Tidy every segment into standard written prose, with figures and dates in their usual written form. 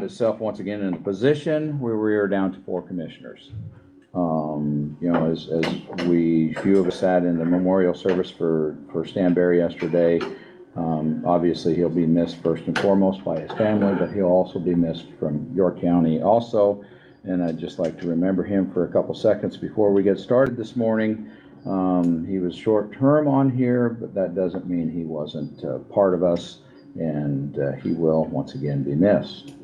itself once again in a position where we are down to 4 commissioners. You know, as few of us sat in the memorial service for Stan Berry yesterday, obviously he'll be missed first and foremost by his family, but he'll also be missed from York County also. And I'd just like to remember him for a couple seconds before we get started this morning. He was short-term on here, but that doesn't mean he wasn't part of us, and he will once again be missed.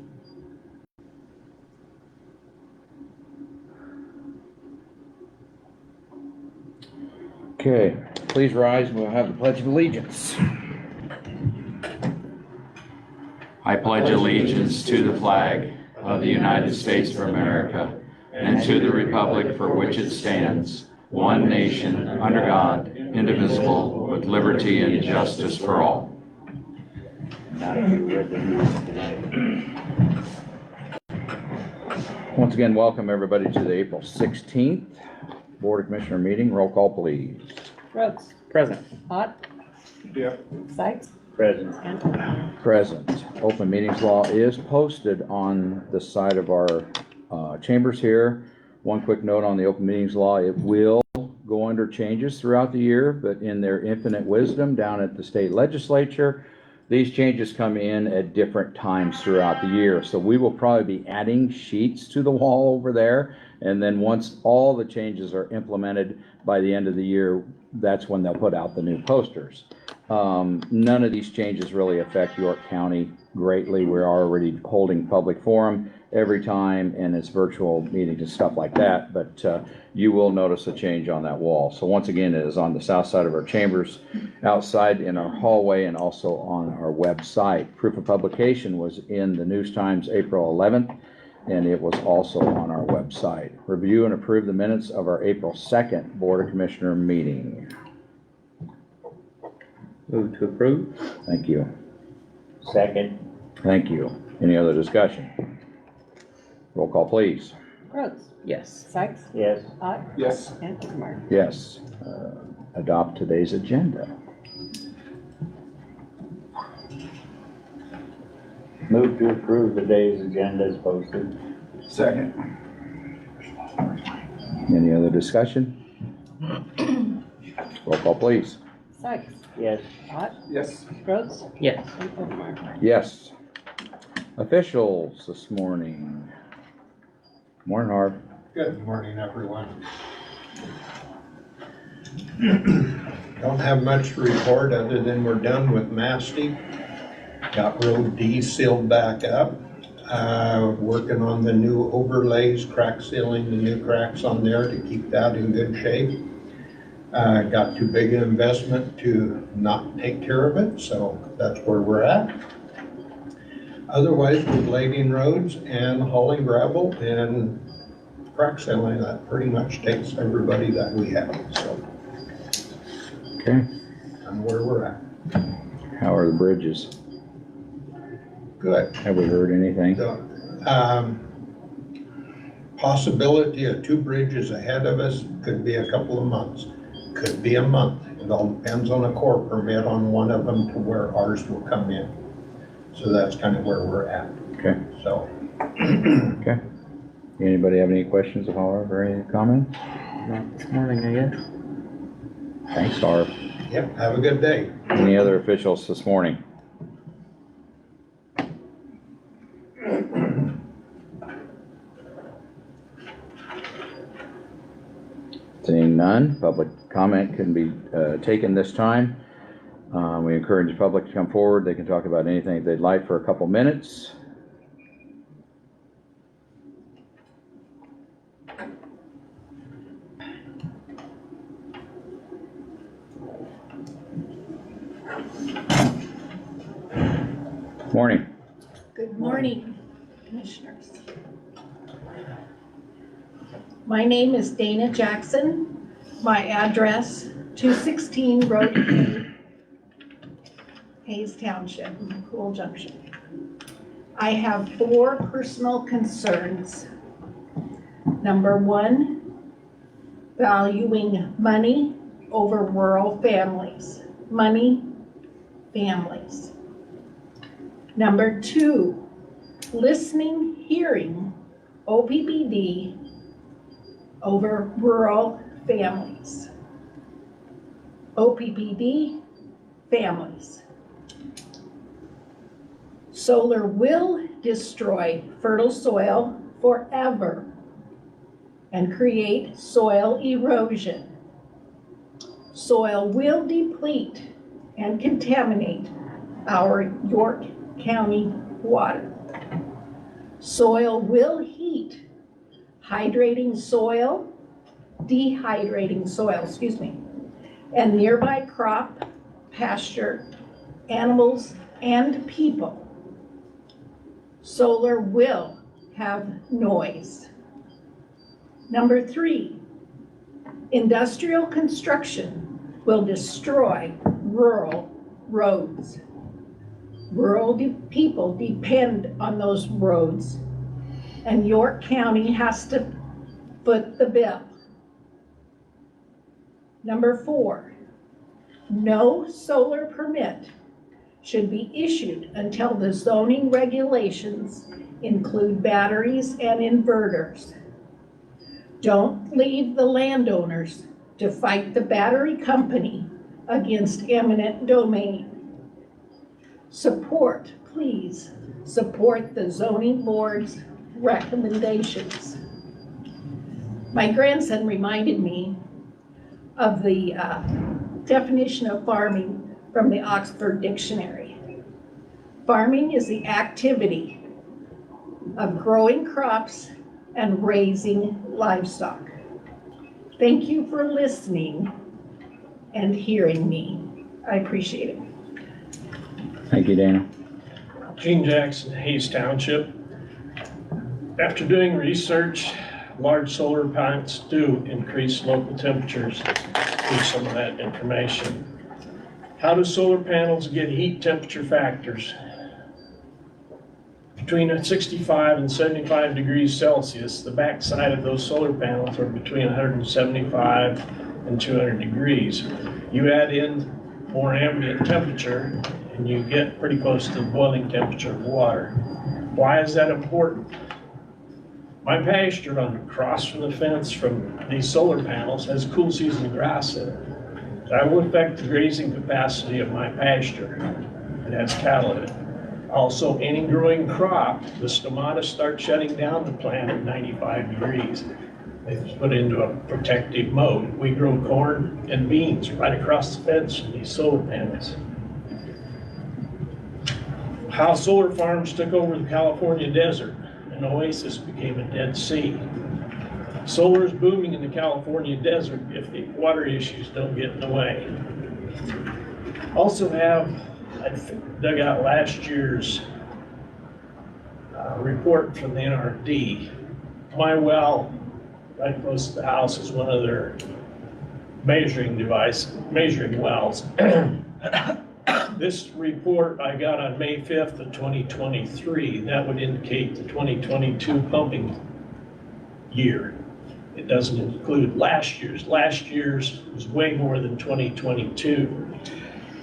Okay, please rise and we'll have the Pledge of Allegiance. I pledge allegiance to the flag of the United States of America and to the republic for which it stands, one nation, under God, indivisible, with liberty and justice for all. Once again, welcome everybody to the April 16th Board of Commissioner meeting. Roll call, please. Rhodes. Present. Hott. Yep. Sykes. Present. And Present. Open meetings law is posted on the side of our chambers here. One quick note on the open meetings law: it will go under changes throughout the year, but in their infinite wisdom down at the state legislature, these changes come in at different times throughout the year. So we will probably be adding sheets to the wall over there. And then once all the changes are implemented by the end of the year, that's when they'll put out the new posters. None of these changes really affect York County greatly. We're already holding public forum every time, and it's virtual meetings and stuff like that, but you will notice a change on that wall. So once again, it is on the south side of our chambers, outside in our hallway, and also on our website. Proof of publication was in the News Times April 11th, and it was also on our website. Review and approve the minutes of our April 2nd Board of Commissioner meeting. Move to approve. Thank you. Second. Thank you. Any other discussion? Roll call, please. Rhodes. Yes. Sykes. Yes. Hott. Yes. And Martin. Yes. Adopt today's agenda. Move to approve the day's agenda as posted. Second. Any other discussion? Roll call, please. Sykes. Yes. Hott. Yes. Rhodes. Yes. And Martin. Yes. Officials this morning. Morning, Harv. Good morning, everyone. Don't have much to report other than we're done with Masti. Got Road D sealed back up. Working on the new overlays, crack sealing the new cracks on there to keep that in good shape. Got too big an investment to not take care of it, so that's where we're at. Otherwise, we're blading roads and hauling gravel and crack sealing. That pretty much takes everybody that we have, so Okay. I'm where we're at. How are the bridges? Good. Have we heard anything? The possibility of 2 bridges ahead of us could be a couple of months, could be a month. It all depends on a Corps permit on one of them to where ours will come in. So that's kind of where we're at. Okay. So. Okay. Anybody have any questions of Harv or any comments? Not this morning, I guess. Thanks, Harv. Yep, have a good day. Any other officials this morning? Seeing none, public comment can be taken this time. We encourage the public to come forward. They can talk about anything they'd like for a couple minutes. Morning. Good morning, Commissioners. My name is Dana Jackson. My address, 216 Road E, Hayes Township, Cool Junction. I have 4 personal concerns. Number 1, valuing money over rural families. Money, families. Number 2, listening, hearing OPPD over rural families. OPPD families. Solar will destroy fertile soil forever and create soil erosion. Soil will deplete and contaminate our York County water. Soil will heat, dehydrating soil, and nearby crop, pasture, animals, and people. Solar will have noise. Number 3, industrial construction will destroy rural roads. Rural people depend on those roads, and York County has to foot the bill. Number 4, no solar permit should be issued until the zoning regulations include batteries and inverters. Don't leave the landowners to fight the battery company against eminent domain. Support, please, support the zoning board's recommendations. My grandson reminded me of the definition of farming from the Oxford Dictionary. Farming is the activity of growing crops and raising livestock. Thank you for listening and hearing me. I appreciate it. Thank you, Dana. Gene Jackson, Hayes Township. After doing research, large solar plants do increase local temperatures through some of that information. How do solar panels get heat temperature factors? Between 65 and 75 degrees Celsius, the backside of those solar panels are between 175 and 200 degrees. You add in more ambient temperature and you get pretty close to the boiling temperature of water. Why is that important? My pasture across from the fence from these solar panels has cool season grass in it. That will affect the grazing capacity of my pasture. It has cattle in it. Also, any growing crop, the stomata start shutting down the plant at 95 degrees. It's put into a protective mode. We grow corn and beans right across the fence from these solar panels. How solar farms took over the California desert. An oasis became a Dead Sea. Solar is booming in the California desert if the water issues don't get in the way. Also I dug out last year's report from the NRD. My well, right close to the house, is one of their measuring wells. This report I got on May 5th of 2023. That would indicate the 2022 pumping year. It doesn't include last year's. Last year's was way more than 2022.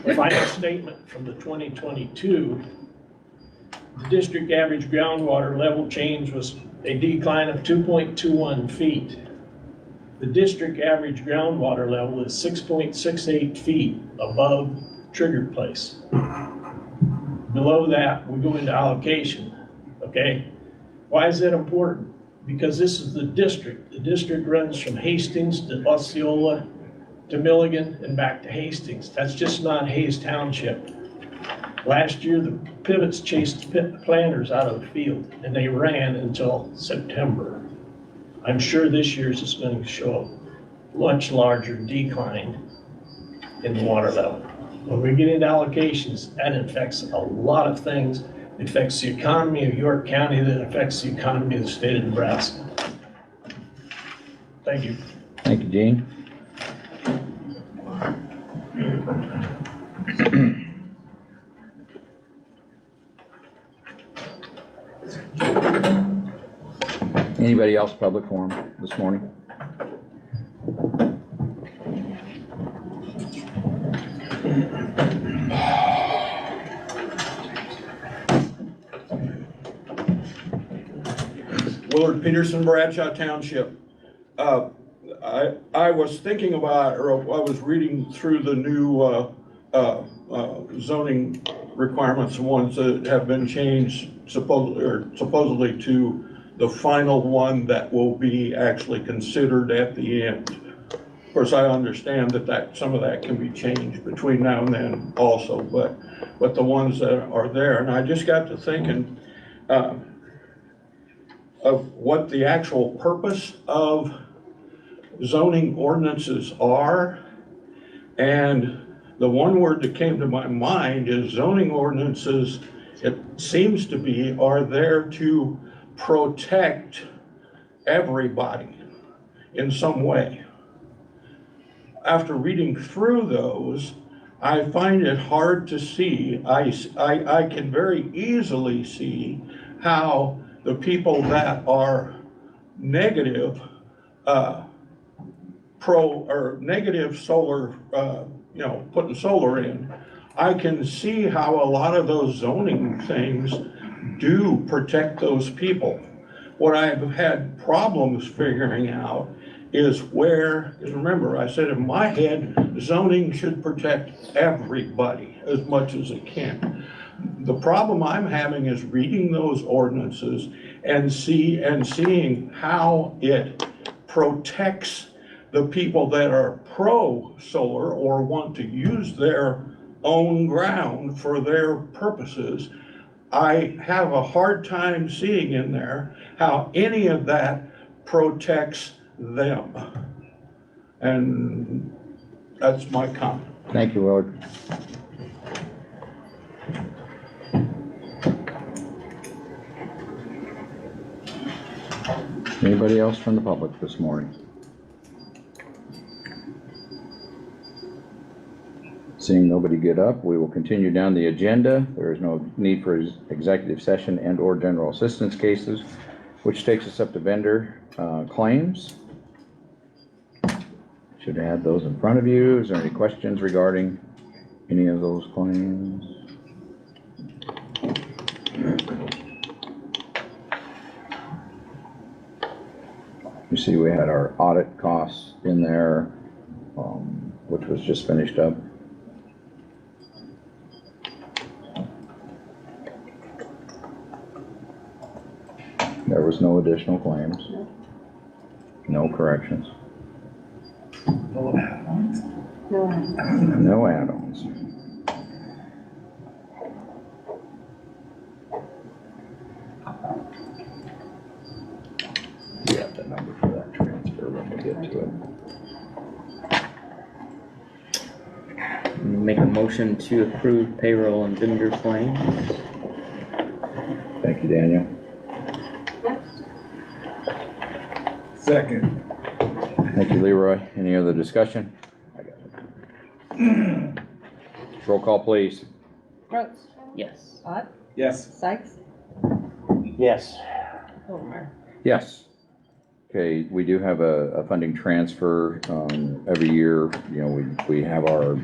The final statement from the 2022, the district average groundwater level change was a decline of 2.21 feet. The district average groundwater level is 6.68 feet above triggered place. Below that, we go into allocation, okay? Why is that important? Because this is the district. The district runs from Hastings to Osceola to Milligan and back to Hastings. That's just not Hayes Township. Last year, the pivots chased planters out of the field and they ran until September. I'm sure this year's is going to show a much larger decline in the water level. When we get into allocations, that affects a lot of things. It affects the economy of York County, that affects the economy of the state of Nebraska. Thank you. Thank you, Gene. Anybody else public forum this morning? Willard Peterson, Bradshaw Township. I was thinking about, or I was reading through the new zoning requirements, the ones that have been changed supposedly to the final one that will be actually considered at the end. Of course, I understand that some of that can be changed between now and then also, but the ones that are there, and I just got to thinking of what the actual purpose of zoning ordinances are, and the one word that came to my mind is zoning ordinances, it seems to be, are there to protect everybody in some way. After reading through those, I find it hard to see, I can very easily see how the people that are negative, negative solar, putting solar in, I can see how a lot of those zoning things do protect those people. What I've had problems figuring out is remember, I said in my head, zoning should protect everybody as much as it can. The problem I'm having is reading those ordinances and seeing how it protects the people that are pro-solar or want to use their own ground for their purposes. I have a hard time seeing in there how any of that protects them. And that's my comment. Thank you, Willard. Anybody else from the public this morning? Seeing nobody get up, we will continue down the agenda. There is no need for executive session and or general assistance cases, which takes us up to vendor claims. Should add those in front of you. Is there any questions regarding any of those claims? You see we had our audit costs in there, which was just finished up. There was no additional claims. No corrections. No. No add-ons. You have the number for that transfer when we get to it. Make a motion to approve payroll and vendor claims. Thank you, Daniel. Second. Thank you, Leroy. Any other discussion? Roll call, please. Rhodes, Yes. Ott, Yes. Sykes, Yes. Overmeyer. Yes. Okay, we do have a funding transfer, every year. You know, we have our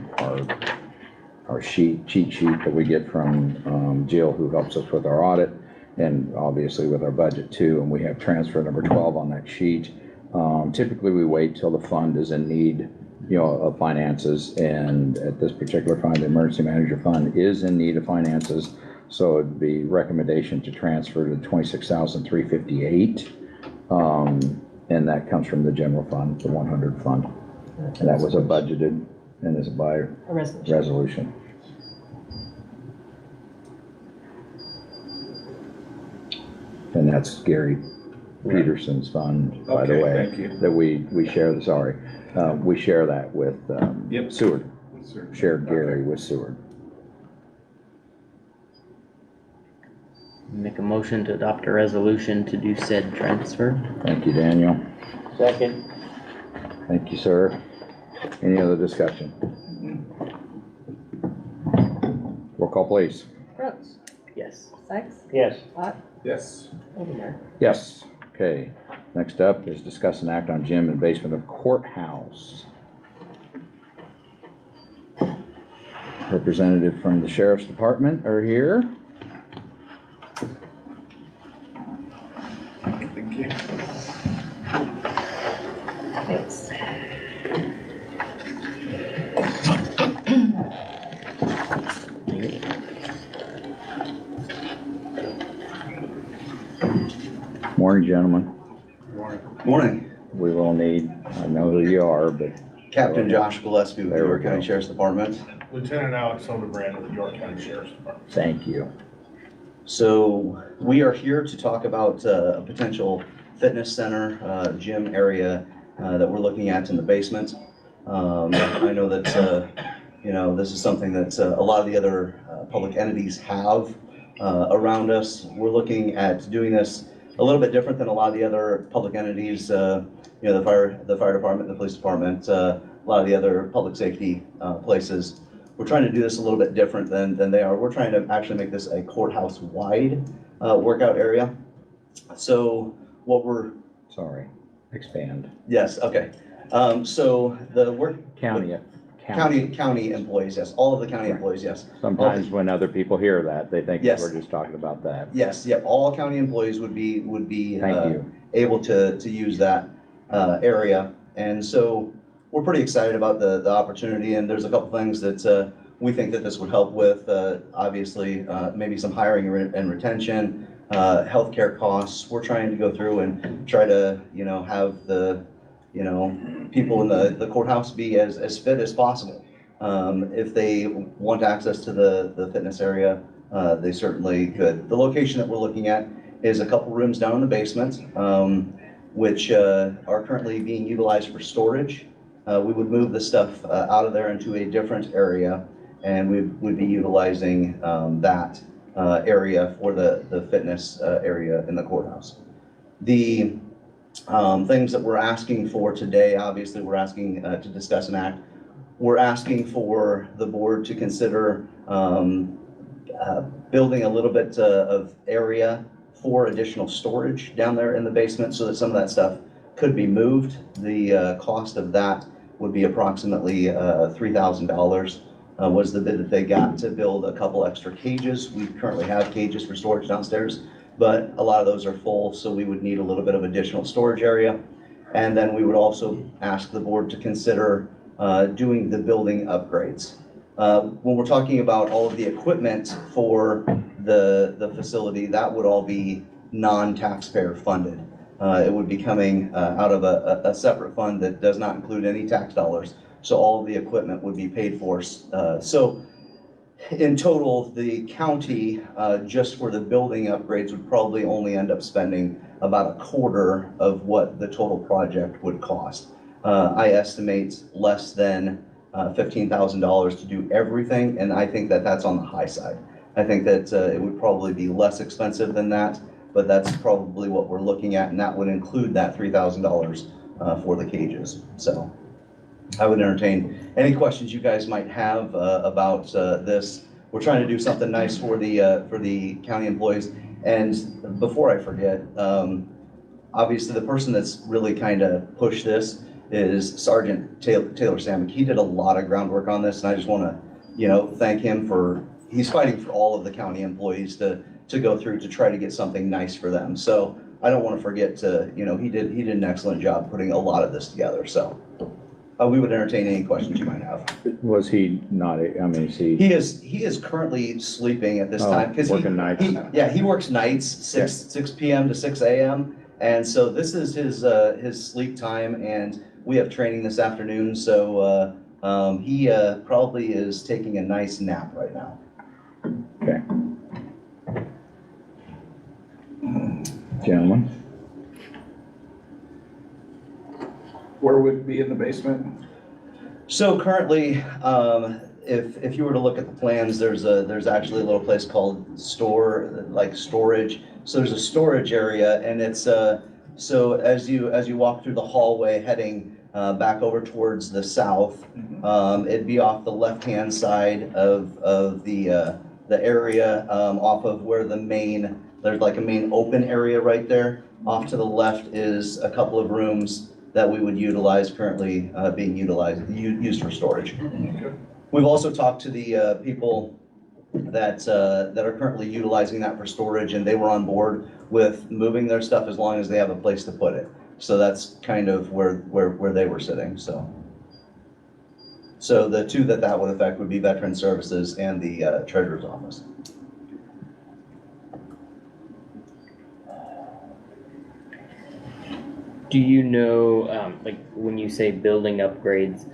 cheat sheet that we get from, Jill, who helps us with our audit and obviously with our budget too. And we have transfer number 12 on that sheet. Typically we wait till the fund is in need, of finances. And at this particular fund, the emergency manager fund is in need of finances. So it'd be recommendation to transfer to $26,358. And that comes from the general fund, the 100 fund. And that was a budgeted and is by A resolution. resolution. And that's Gary Peterson's fund, by the Okay, way. thank you. That we share, we share that with Yep. Seward. Shared Gary with Seward. Make a motion to adopt a resolution to do said transfer. Thank you, Daniel. Second. Thank you, sir. Any other discussion? Roll call, please. Rhodes, Yes. Sykes, Yes. Ott, Yes. Overmeyer. Yes. Okay. Next up is discuss an act on gym and basement of courthouse. Representative from the Sheriff's Department are here. Thanks. Morning, gentlemen. Morning, We will need, I know who you are, but Captain Josh Gillespie with the There we York County go. Sheriff's Department. Lieutenant Alex Hildebrand with the York County Sheriff's Department. thank you. So we are here to talk about a potential fitness center, gym area that we're looking at in the basement. I know that, this is something that a lot of the other public entities have around us. We're looking at doing this a little bit different than a lot of the other public entities, the fire department, the police department, a lot of the other public safety places. We're trying to do this a little bit different than they are. We're trying to actually make this a courthouse-wide workout area. So what we're, Sorry, expand. yes, okay. So the work, County. county employees, yes, all of the county Right. employees, yes. Sometimes when other people hear that, they think Yes. we're just talking about that. Yes, yep, all county employees would be Thank you. able to use that area. And so we're pretty excited about the opportunity, and there's a couple things that we think that this would help with. Obviously, maybe some hiring and retention, healthcare costs. We're trying to go through and try to, have the, people in the courthouse be as fit as possible. If they want access to the fitness area, they certainly could. The location that we're looking at is a couple rooms down in the basement, which are currently being utilized for storage. We would move the stuff out of there into a different area, and we would be utilizing that area for the fitness area in the courthouse. The things that we're asking for today, obviously, we're asking to discuss an act. We're asking for the board to consider building a little bit of area for additional storage down there in the basement so that some of that stuff could be moved. The cost of that would be approximately $3,000 was the bid that they got to build a couple extra cages. We currently have cages for storage downstairs, but a lot of those are full, so we would need a little bit of additional storage area. And then we would also ask the board to consider doing the building upgrades. When we're talking about all of the equipment for the facility, that would all be non-taxpayer funded. It would be coming out of a separate fund that does not include any tax dollars. So all of the equipment would be paid for. So in total, the county, just for the building upgrades, would probably only end up spending about a quarter of what the total project would cost. I estimate less than $15,000 to do everything, and I think that that's on the high side. I think that it would probably be less expensive than that, but that's probably what we're looking at, and that would include that $3,000 for the cages. So I would entertain any questions you guys might have about this. We're trying to do something nice for the county employees. And before I forget, obviously the person that's really kind of pushed this is Sergeant Taylor Samick. He did a lot of groundwork on this, and I just want to, thank him for, he's fighting for all of the county employees to go through to try to get something nice for them. So I don't want to forget to, he did an excellent job putting a lot of this together. So we would entertain any questions you might have. Was he not, is he? He is currently sleeping at this time because working nights. he works nights, 6 p.m. to 6 a.m. And so this is his sleep time, and we have training this afternoon. So he probably is taking a nice nap right now. Okay. Gentlemen, Where would it be in the basement? So currently, if you were to look at the plans, there's actually a little place called storage. So there's a storage area, and it's so as you walk through the hallway heading back over towards the south, it'd be off the left-hand side of the area, off of where there's like a main open area right there. Off to the left is a couple of rooms that we would utilize, currently being used for storage. We've also talked to the people that are currently utilizing that for storage, and they were on board with moving their stuff as long as they have a place to put it. So that's kind of where they were sitting, so. So the two that would affect would be Veteran Services and the Treasurer's Office. Do you know, like, when you say building upgrades,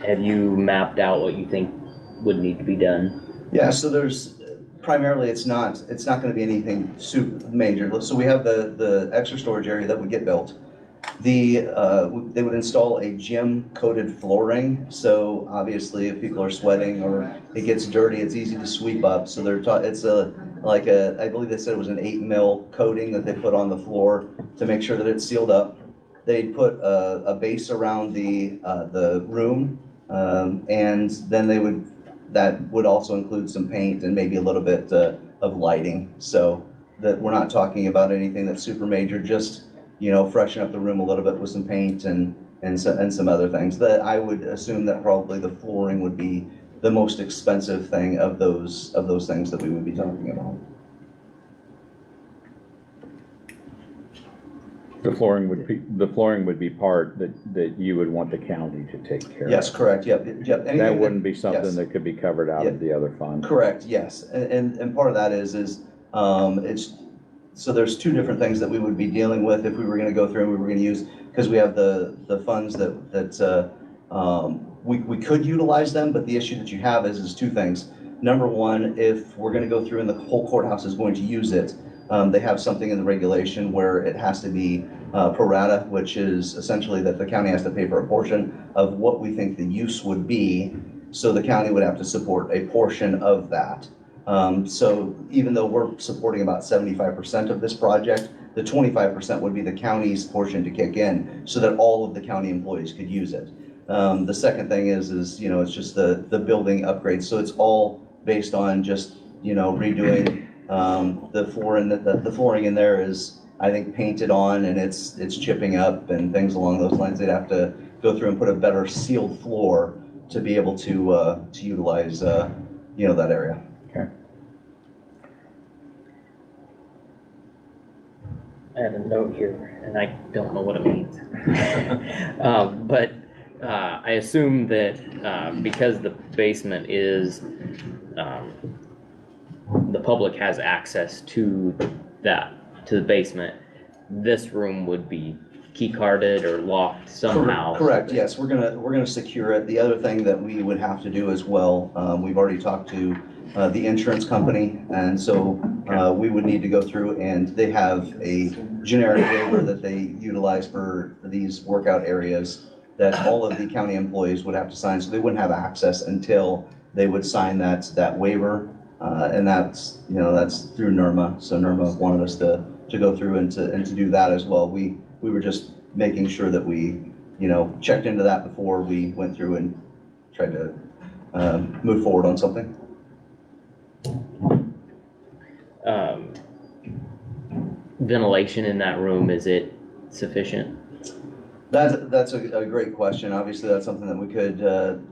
have you mapped out what you think would need to be done? Yeah, so there's, primarily, it's not gonna be anything super major. So we have the extra storage area that would get built. They would install a gym coated flooring, so obviously if people are sweating or it gets dirty, it's easy to sweep up. So it's I believe they said it was an 8 mil coating that they put on the floor to make sure that it's sealed up. They'd put a base around the room, and then that would also include some paint and maybe a little bit of lighting. So that we're not talking about anything that's super major, just, freshen up the room a little bit with some paint and some other things. That I would assume that probably the flooring would be the most expensive thing of those things that we would be talking about. The flooring would be part that you would want the county to take care of. Yes, correct, yep. That wouldn't be something yes. that could be covered out of the other fund. Correct, yes, and part of that is so there's two different things that we would be dealing with if we were gonna go through and we were gonna use, because we have the funds that we could utilize them, but the issue that you have is two things. Number one, if we're gonna go through and the whole courthouse is going to use it, they have something in the regulation where it has to be pro rata, which is essentially that the county has to pay for a portion of what we think the use would be. So the county would have to support a portion of that. So even though we're supporting about 75% of this project, the 25% would be the county's portion to kick in so that all of the county employees could use it. The second thing is it's just the building upgrades. So it's all based on just, redoing the flooring in there is, I think, painted on and it's chipping up and things along those lines. They'd have to go through and put a better sealed floor to be able to utilize, that area. Okay. I have a note here, and I don't know what it means. But I assume that because the basement is, the public has access to the basement, this room would be key carded or locked somehow. Correct, yes, we're gonna secure it. The other thing that we would have to do as well, we've already talked to the insurance company, and so we would need to go through, and they have a generic waiver that they utilize for these workout areas that all of the county employees would have to sign, so they wouldn't have access until they would sign that waiver, and that's through NERMA. So NERMA wanted us to go through and to do that as well. We were just making sure that we checked into that before we went through and tried to move forward on something. Ventilation in that room, is it sufficient? That's a great question. Obviously, that's something that we could,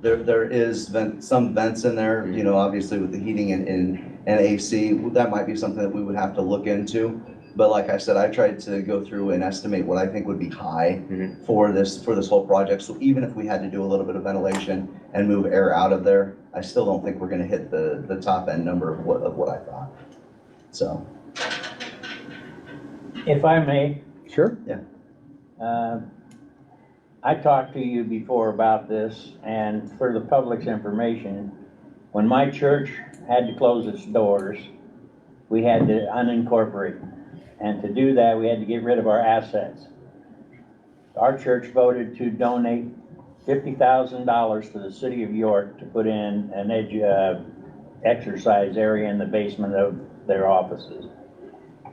there is some vents in there, obviously with the heating and AC. That might be something that we would have to look into. But like I said, I tried to go through and estimate what I think would be high for this whole project. So even if we had to do a little bit of ventilation and move air out of there, I still don't think we're gonna hit the top end number of what I thought. So. If I may, Sure. I talked to you before about this, and for the public's information, when my church had to close its doors, we had to unincorporate. And to do that, we had to get rid of our assets. Our church voted to donate $50,000 to the city of York to put in an exercise area in the basement of their offices.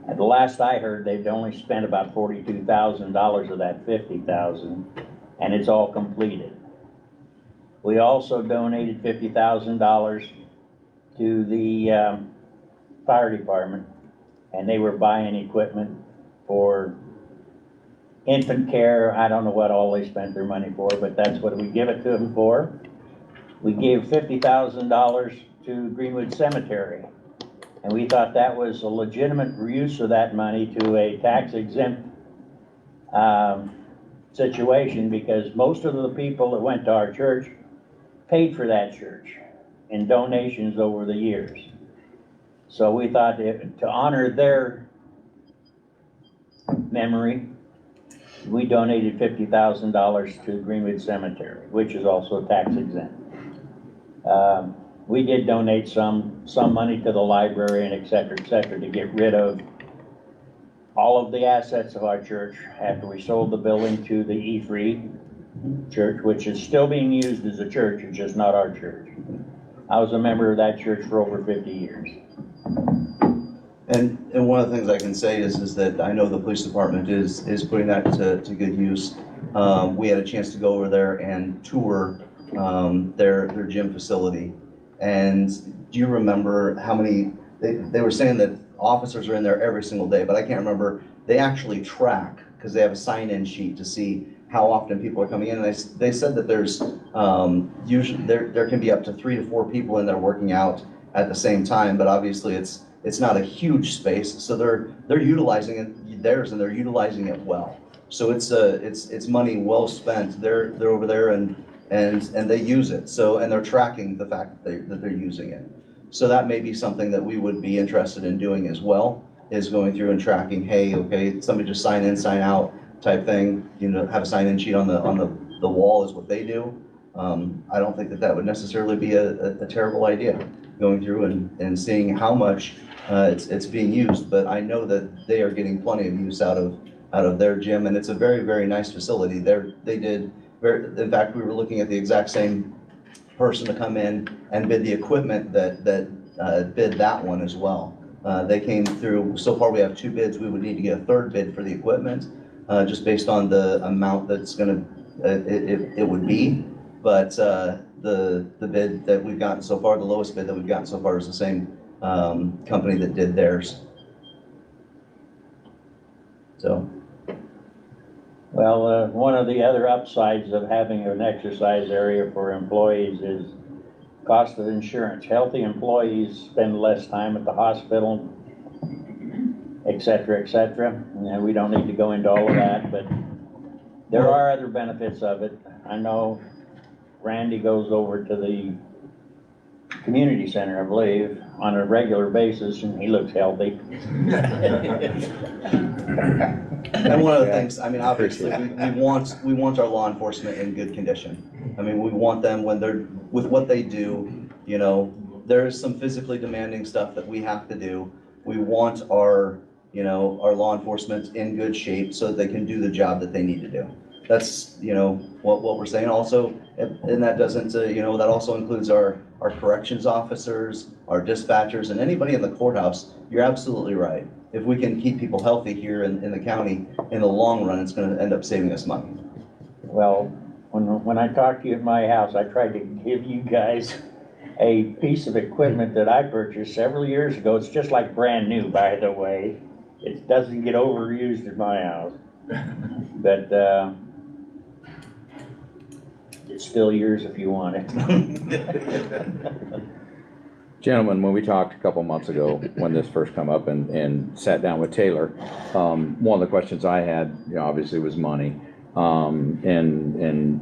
At the last I heard, they've only spent about $42,000 of that $50,000, and it's all completed. We also donated $50,000 to the fire department, and they were buying equipment for infant care. I don't know what all they spent their money for, but that's what we give it to them for. We gave $50,000 to Greenwood Cemetery, And we thought that was a legitimate use of that money to a tax exempt, situation, because most of the people that went to our church paid for that church in donations over the years. So we thought to honor their memory, we donated $50,000 to Greenwood Cemetery, which is also tax exempt. We did donate some money to the library and et cetera, to get rid of all of the assets of our church after we sold the building to the E-Free Church, which is still being used as a church, it's just not our church. I was a member of that church for over 50 years. And one of the things I can say is that I know the police department is putting that to good use. We had a chance to go over there and tour their gym facility. And do you remember how many, they were saying that officers are in there every single day, but I can't remember. They actually track, because they have a sign-in sheet to see how often people are coming in. And they said that there's usually there can be up to 3 to 4 people in there working out at the same time, but obviously it's not a huge space, so they're utilizing it theirs, and they're utilizing it well. So it's money well spent. They're over there and they use it. So, and they're tracking the fact that they're using it. So that may be something that we would be interested in doing as well, is going through and tracking, hey, okay, somebody just sign in, sign out type thing, you know, have a sign-in sheet on the wall is what they do. I don't think that would necessarily be a terrible idea, going through and seeing how much it's being used, but I know that they are getting plenty of use out of their gym, and it's a very, very nice facility. In fact, we were looking at the exact same person to come in and bid the equipment that bid that one as well. They came through, so far we have 2 bids, we would need to get a 3rd bid for the equipment, just based on the amount that's it would be. But the bid that we've gotten so far, the lowest bid that we've gotten so far is the same company that did theirs. So. Well, one of the other upsides of having an exercise area for employees is cost of insurance. Healthy employees spend less time at the hospital, et cetera, and we don't need to go into all of that, but there are other benefits of it. I know Randy goes over to the community center, I believe, on a regular basis, and he looks healthy. And one of the things, I mean, obviously, we want our law enforcement in good condition. I mean, we want them when they're, with what they do, you know, there's some physically demanding stuff that we have to do. We want our law enforcement in good shape so that they can do the job that they need to do. That's, what we're saying also, and that doesn't, that also includes our corrections officers, our dispatchers, and anybody in the courthouse. You're absolutely right. If we can keep people healthy here in the county, in the long run, it's gonna end up saving us money. Well, when I talked to you at my house, I tried to give you guys a piece of equipment that I purchased several years ago. It's just like brand new, by the way. It doesn't get overused at my house. But, it's still yours if you want it. Gentlemen, when we talked a couple months ago, when this first come up and sat down with Taylor, one of the questions I had, obviously was money. And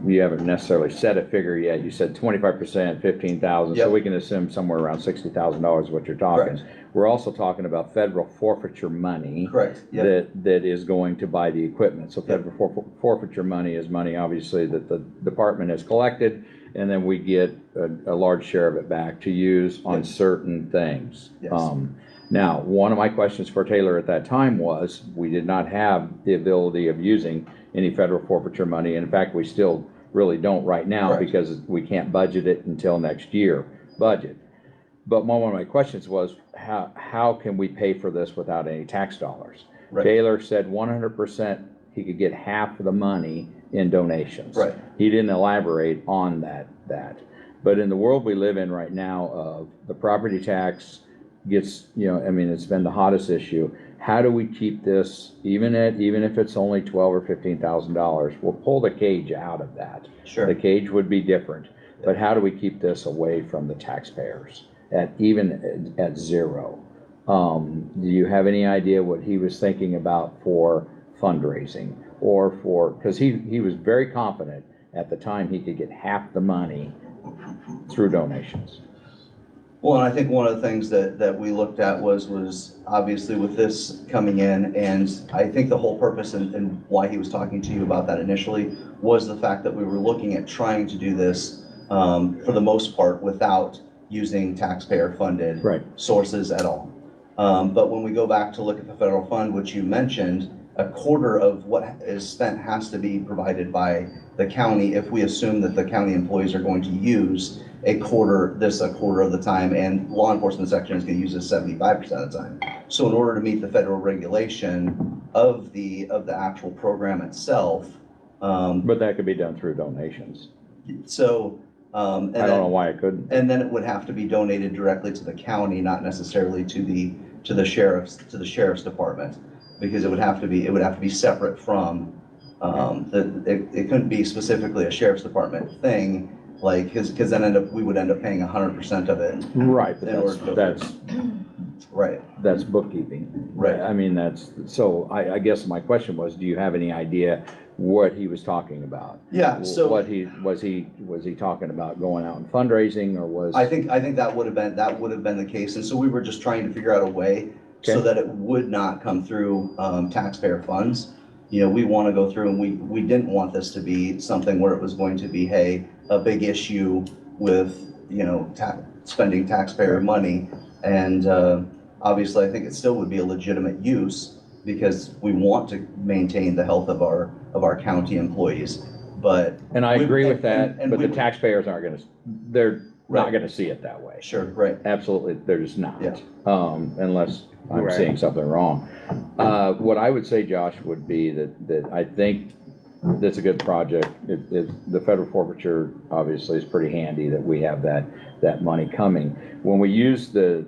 we haven't necessarily set a figure yet. You said 25%, 15,000, so we can assume somewhere around $60,000 is what you're talking. Correct. We're also talking about federal forfeiture money. Correct. Yep. That is going to buy the equipment. So federal forfeiture money is money, obviously, that the department has collected, and then we get a large share of it back to use on certain things. Yes. Now, one of my questions for Taylor at that time was, we did not have the ability of using any federal forfeiture money. And in fact, we still really don't right now. Correct. Because we can't budget it until next year budget. But one of my questions was, how can we pay for this without any tax dollars? Right. Taylor said 100% he could get half of the money in donations. Right. He didn't elaborate on that. But in the world we live in right now, of the property tax gets, it's been the hottest issue. How do we keep this, even if it's only $12,000 or $15,000, we'll pull the cage out of that. Sure. The cage would be different, but how do we keep this away from the taxpayers? at zero. Do you have any idea what he was thinking about for fundraising or because he was very confident at the time he could get half the money through donations? Well, and I think one of the things that we looked at was obviously with this coming in, and I think the whole purpose and why he was talking to you about that initially was the fact that we were looking at trying to do this for the most part without using taxpayer-funded Right. sources at all. But when we go back to look at the federal fund, which you mentioned, a quarter of what is spent has to be provided by the county if we assume that the county employees are going to use a quarter of the time, and law enforcement section is going to use this 75% of the time. So in order to meet the federal regulation of the actual program itself, But that could be done through donations. so I don't know why it couldn't. and then it would have to be donated directly to the county, not necessarily to the sheriff's department, because it would have to be separate from it couldn't be specifically a sheriff's department thing, like because then we would end up paying 100% of it. Right, but In order to go that's Right. that's bookkeeping. Right. I mean, so I guess my question was, do you have any idea what he was talking about? Yeah. So What was he talking about going out and fundraising, or was? I think that would have been the case, and so we were just trying to figure out a way so Okay. that it would not come through taxpayer funds. You know, we want to go through, and we didn't want this to be something where it was going to be, hey, a big issue with, you know, spending taxpayer money, and obviously I think it still would be a legitimate use because we want to maintain the health of our county employees. But And I we- agree with and- that, and but we- the taxpayers they're not Right. gonna see it that way. Sure, right. Absolutely, they're just not. Yeah. Unless I'm Right. seeing something wrong. What I would say, Josh, would be that I think that's a good project. The federal forfeiture obviously is pretty handy that we have that money coming. When we use the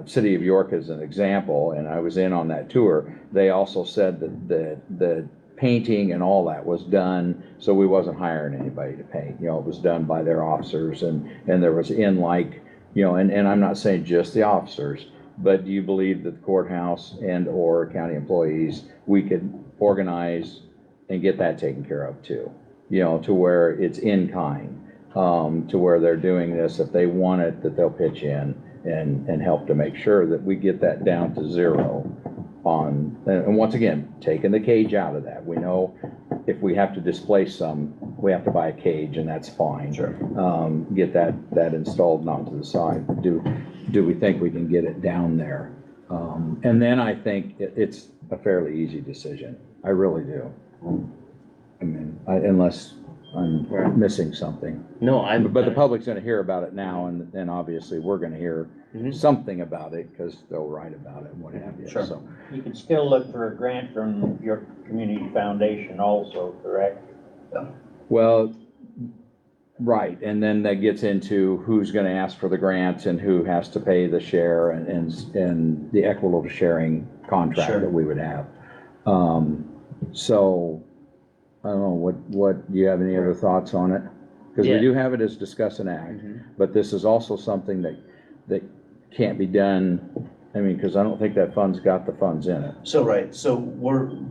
city of York as an example, and I was in on that tour, they also said that the painting and all that was done, so we wasn't hiring anybody to paint. You know, it was done by their officers, and there was and I'm not saying just the officers, but do you believe that the courthouse and or county employees, we could organize and get that taken care of too? You know, to where it's in kind, to where they're doing this, if they want it, that they'll pitch in and help to make sure that we get that down to zero on, and once again, taking the cage out of that. We know if we have to displace some, we have to buy a cage, and that's fine. Sure. Get that installed and onto the side. Do we think we can get it down there? And then I think it's a fairly easy decision. I really do. I mean, unless I'm Right. missing something. No, But the public's gonna hear about it now, and obviously we're gonna hear Mhm. something about it, because they'll write about it and what have you. Sure. So, You can still look for a grant from your community foundation also, correct? well, right, and then that gets into who's gonna ask for the grants and who has to pay the share and the equitable sharing contract Sure. that we would have. So, I don't know, what, do you have any other thoughts on it? Because we Yeah. do have it as discuss and act, Mhm. but this is also something that can't be done, I mean, because I don't think that fund's got the funds in it. So, right, so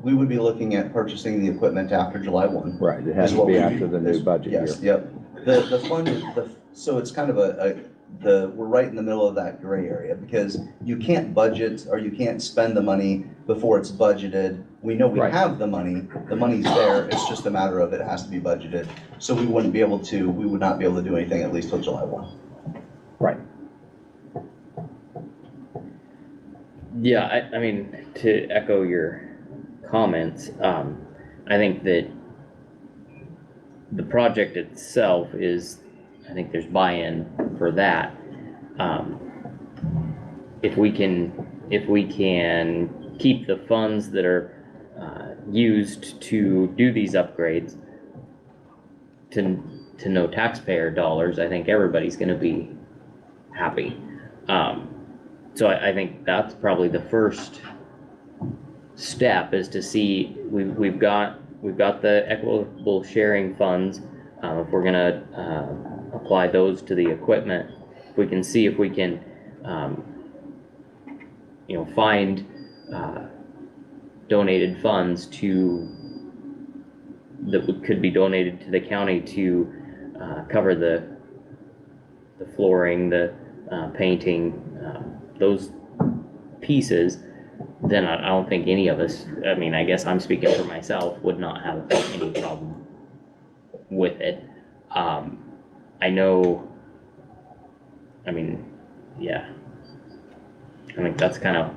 we would be looking at purchasing the equipment after July 1. Right, it has Is to what be we- after the new budget year. Yes, yep. The fund, so it's kind of we're right in the middle of that gray area, because you can't budget or you can't spend the money before it's budgeted. We know we Right. have the money's there, it's just a matter of it has to be budgeted. So we would not be able to do anything at least till July 1. Right. Yeah, I mean, to echo your comments, I think that the project itself I think there's buy-in for that. If we can keep the funds that are used to do these upgrades to no taxpayer dollars, I think everybody's gonna be happy. So I think that's probably the first step, is to see, we've got the equitable sharing funds. If we're gonna apply those to the equipment, if we can see if we can um, find, donated funds that could be donated to the county to, cover the flooring, the, painting, those pieces, then I don't think any of us, I mean, I guess I'm speaking for myself, would not have any problem with it. I know, I mean, yeah. I think that's kind of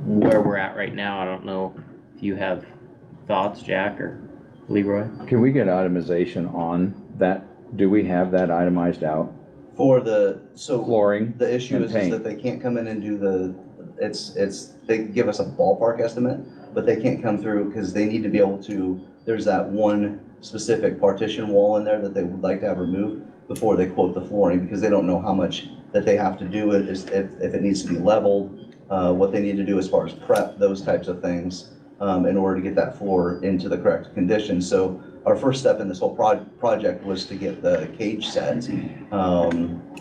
where we're at right now. I don't know if you have thoughts, Jack or Leroy? Can we get itemization on that? Do we have that itemized out? For the, so. Flooring The issue and is paint. that they can't come in and do they give us a ballpark estimate, but they can't come through because they need to be able to, there's that one specific partition wall in there that they would like to have removed before they quote the flooring, because they don't know how much that they have to do it, if it needs to be leveled, what they need to do as far as prep, those types of things, in order to get that floor into the correct condition. So our first step in this whole project was to get the cage set,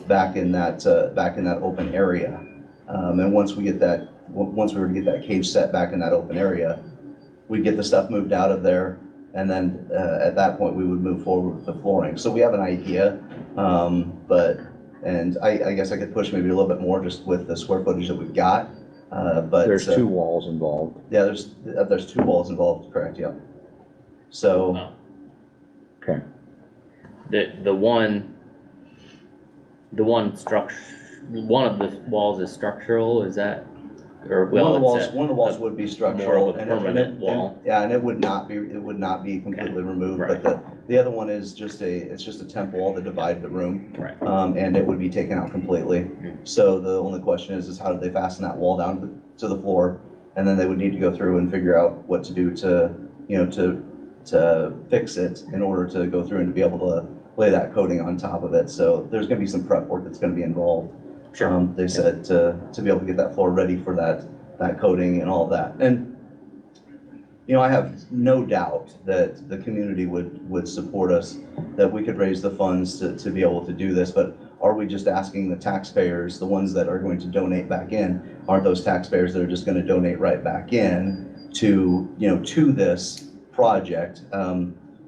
back in that open area. And once we were to get that cage set back in that open area, we'd get the stuff moved out of there, and then at that point we would move forward with the flooring. So we have an idea, and I guess I could push maybe a little bit more just with the square footage that we've got. But There's 2 walls involved. yeah, there's 2 walls involved, correct? Yeah. So Okay. The one structure, one of the walls is structural, is that, or well, one of the walls would be structural. more of a permanent wall. Yeah, and it would not be completely removed, Right. but the other one is just a temp wall that divided the room. Right. And it would be taken out completely. So the only question is how do they fasten that wall down to the floor? And then they would need to go through and figure out what to do to fix it in order to go through and to be able to lay that coating on top of it. So there's gonna be some prep work that's gonna be involved. Sure. They said to be able to get that floor ready for that coating and all of that. And, I have no doubt that the community would support us, that we could raise the funds to be able to do this, but are we just asking the taxpayers, the ones that are going to donate back in, aren't those taxpayers that are just gonna donate right back in to this project?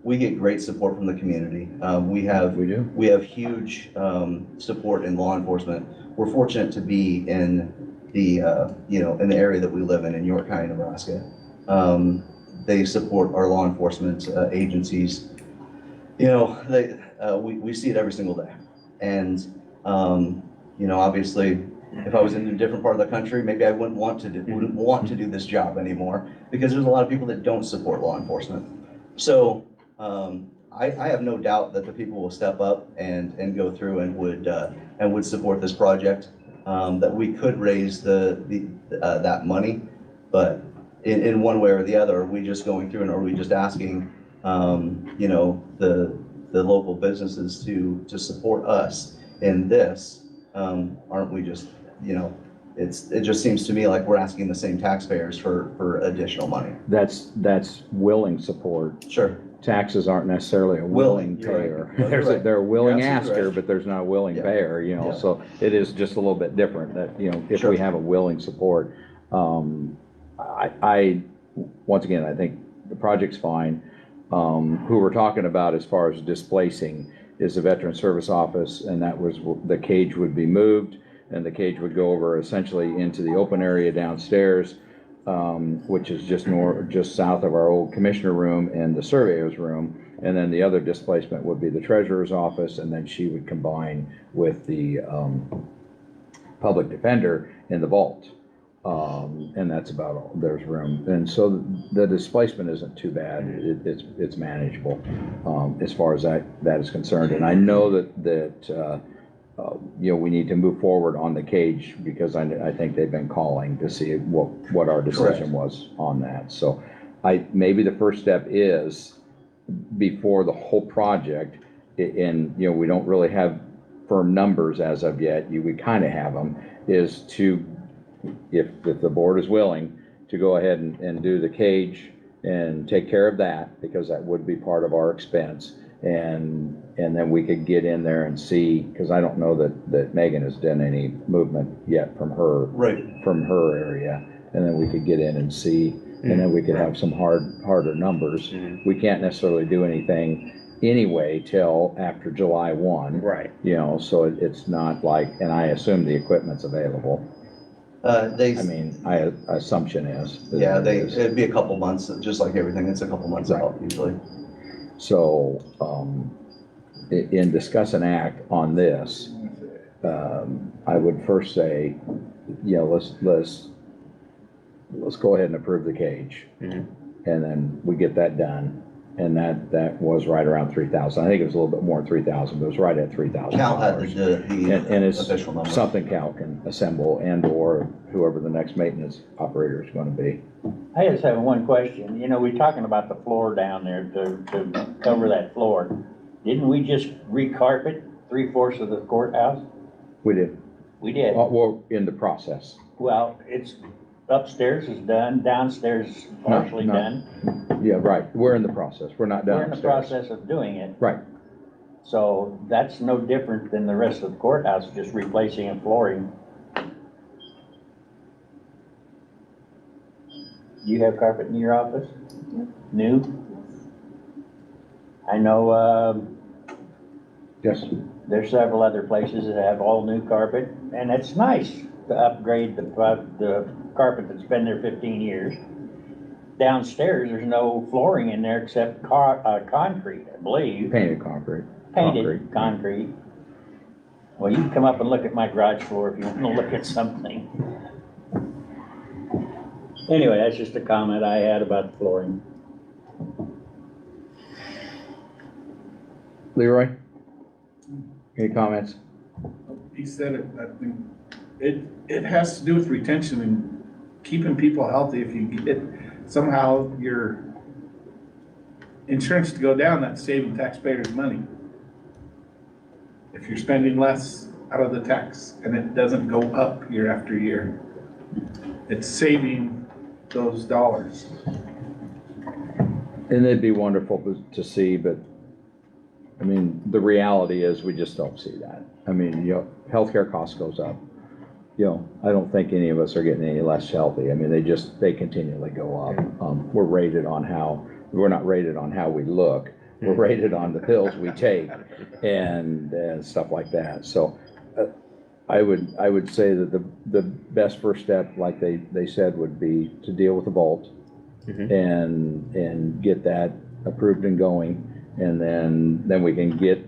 We get great support from the community. We do. huge support in law enforcement. We're fortunate to be in the in the area that we live in York County, Nebraska. They support our law enforcement agencies. We see it every single day. And obviously, if I was in a different part of the country, maybe I wouldn't want to do this job anymore, because there's a lot of people that don't support law enforcement. So I have no doubt that the people will step up and go through and would support this project, that we could raise that money, but in one way or the other, are we just going through and are we just asking the local businesses to support us in this? Aren't we just, it just seems to me like we're asking the same taxpayers for additional money. That's willing support. Sure. Taxes aren't necessarily a willing You're right. payer. No, you're right. They're a willing You're absolutely asker, right. but there's not a willing Yeah. payer, Yeah. so it is just a little bit different that, if Sure. we have a willing support. Once again, I think the project's fine. Who we're talking about as far as displacing is the Veteran Service Office, and that was, the cage would be moved, and the cage would go over essentially into the open area downstairs, which is just south of our old commissioner room and the surveyor's room. And then the other displacement would be the treasurer's office, and then she would combine with the public defender in the vault. And that's about all, there's room. And so the displacement isn't too bad. It's manageable, as far as that is concerned. And I know that we need to move forward on the cage, because I think they've been calling to see what our decision was on that. So maybe the first step is, before the whole project, and we don't really have firm numbers as of yet, we kind of have them, is to, if the board is willing, to go ahead and do the cage and take care of that, because that would be part of our expense. And then we could get in there and see, cause I don't know that Megan has done any movement yet from her Right. area. And then we could get in and see, and then we could have some harder numbers. Mhm. We can't necessarily do anything anyway till after July 1. Right. You know, so it's not like, and I assume the equipment's available. They, I mean, assumption is. that yeah, it is. it'd be a couple months, just like everything, it's a couple months Right. out usually. So, in discuss an act on this, I would first say, you know, let's go ahead and approve the cage. Mhm. And then we get that done. And that was right around 3,000. I think it was a little bit more than 3,000, but it was right at $3,000. Cal had the And it's official number. something Cal can assemble and or whoever the next maintenance operator is gonna be. I just have one question. You know, we're talking about the floor down there to cover that floor. Didn't we just recarpet 3/4 of the courthouse? We did, We did. well, in the process. Well, it's upstairs is done, downstairs is partially No. done. Yeah, right. We're in the process. We're not done We're in the upstairs. process of doing it. Right. So that's no different than the rest of the courthouse, just replacing and flooring. Do you have carpet in your office? New? I know, Yes. there's several other places that have all new carpet, and it's nice to upgrade the carpet that's been there 15 years. Downstairs, there's no flooring in there except concrete, I believe. Painted concrete. Painted concrete. Well, you can come up and look at my garage floor if you want to look at something. Anyway, that's just a comment I had about the flooring. Leroy? Any comments? He said it, I think, it has to do with retention and keeping people healthy. If you get somehow your insurance to go down, that's saving taxpayers money. If you're spending less out of the tax and it doesn't go up year after year, it's saving those dollars. And it'd be wonderful to see, but, I mean, the reality is we just don't see that. I mean, you know, healthcare cost goes up. You know, I don't think any of us are getting any less healthy. I mean, they continually go up. We're not rated on how we look. We're rated on the pills we take and stuff like that. So, I would say that the best first step, like they said, would be to deal with the vault and get that approved and going. And then we can get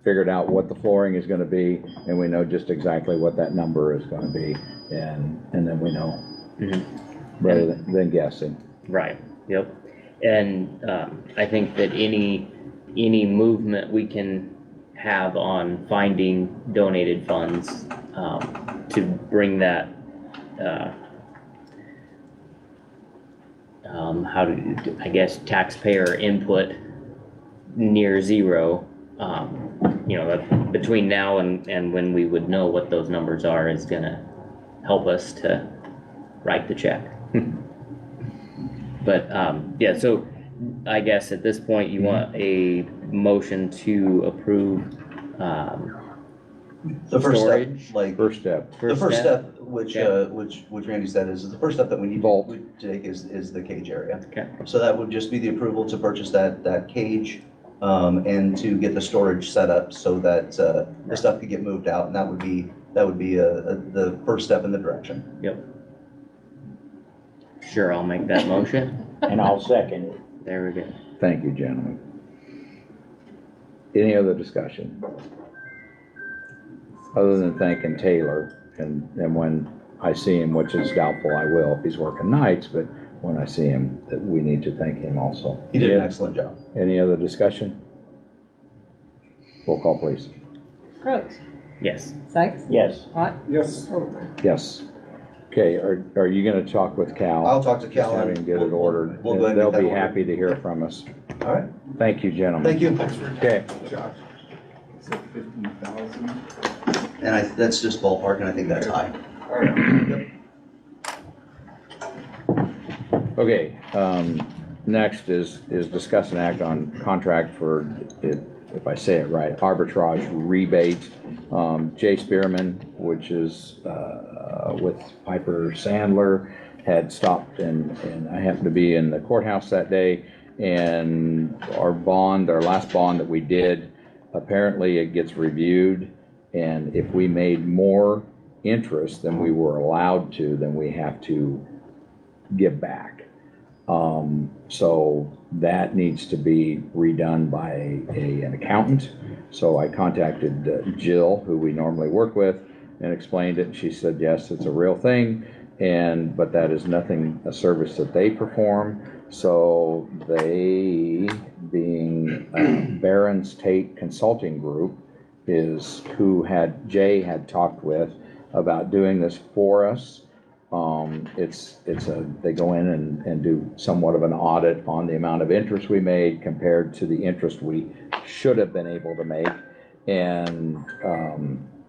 figured out what the flooring is gonna be, and we know just exactly what that number is gonna be, and then we know, rather than guessing. Right, yep. And, I think that any movement we can have on finding donated funds, to bring that, I guess, taxpayer input near zero, you know, that between now and when we would know what those numbers are is gonna help us to write the check. But, yeah, so I guess at this point you want a motion to approve, The first step, storage? like, First step, the first step, which Randy said is, the first step that we need Vault. to take is the cage area. Okay. So that would just be the approval to purchase that cage, and to get the storage set up so that, the stuff could get moved out, and that would be the first step in the direction. Yep. Sure, I'll make that motion. And I'll second it. There we go. thank you, gentlemen. Any other discussion? Other than thanking Taylor, and when I see him, which is doubtful I will if he's working nights, but when I see him, that we need to thank him also. He did an excellent job. Any other discussion? Roll call, please. Rhodes, Yes. Sykes, Yes. Lot, Yes. Yes. Okay, are you gonna talk with Cal? I'll talk to Cal. Just have him get it ordered. We'll go ahead and They'll get that be ordered. happy to hear from us. All right, Thank you, gentlemen. thank you. Okay, Josh, said 15,000. And that's just ballpark, and I think that's high. All right. okay, next is discuss and act on contract for, if I say it right, arbitrage rebate. Jay Spearman, which is with Piper Sandler, had stopped and I happened to be in the courthouse that day, and our last bond that we did, apparently it gets reviewed, and if we made more interest than we were allowed to, then we have to give back. So that needs to be redone by an accountant. So I contacted Jill, who we normally work with, and explained it. She said, yes, it's a real thing, but that is a service that they perform. So they, being Barron's Tate Consulting Group, is who Jay had talked with about doing this for us. They go in and do somewhat of an audit on the amount of interest we made compared to the interest we should have been able to make. And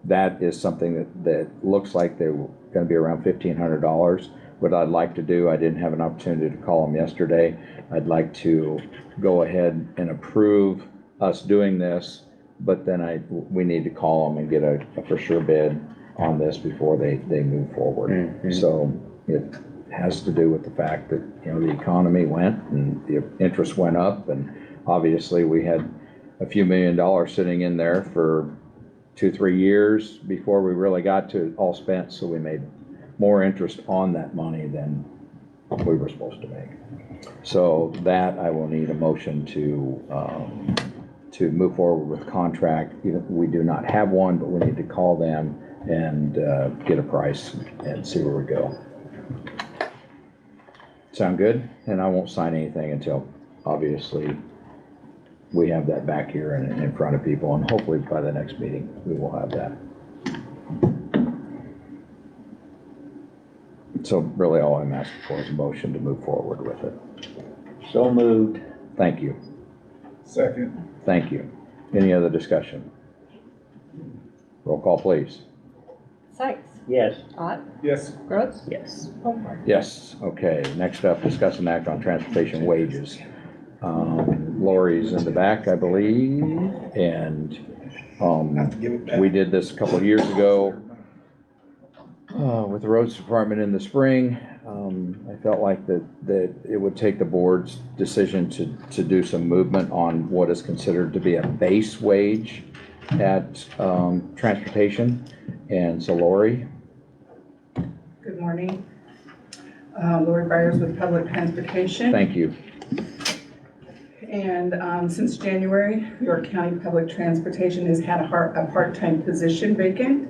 that is something that looks like they're gonna be around $1,500. What I'd like to do, I didn't have an opportunity to call them yesterday. I'd like to go ahead and approve us doing this, but then we need to call them and get a for sure bid on this before they move forward. Mm-hmm. So it has to do with the fact that, the economy went and the interest went up, and obviously we had a few $1 million sitting in there for 2-3 years before we really got to it all spent, so we made more interest on that money than we were supposed to make. So that I will need a motion to move forward with contract. We do not have one, but we need to call them and get a price and see where we go. Sound good? And I won't sign anything until, obviously, we have that back here and in front of people, and hopefully by the next meeting, we will have that. So really all I'm asking for is a motion to move forward with it. So moved. Thank you. Second. Thank you. Any other discussion? Roll call, please. Sykes, Yes. Ott, Yes. Rhodes, Yes. Hobart. Yes, okay. Next up, discuss and act on transportation Lori's in the back, I believe, and Have to give it back. we did this a couple of years ago with the roads department in the spring. I felt like that it would take the board's decision to do some movement on what is considered to be a base wage at transportation. And so Lori. Good morning. Lori Byers with Public Transportation. Thank you. And since January, York County Public Transportation has had a part-time position vacant.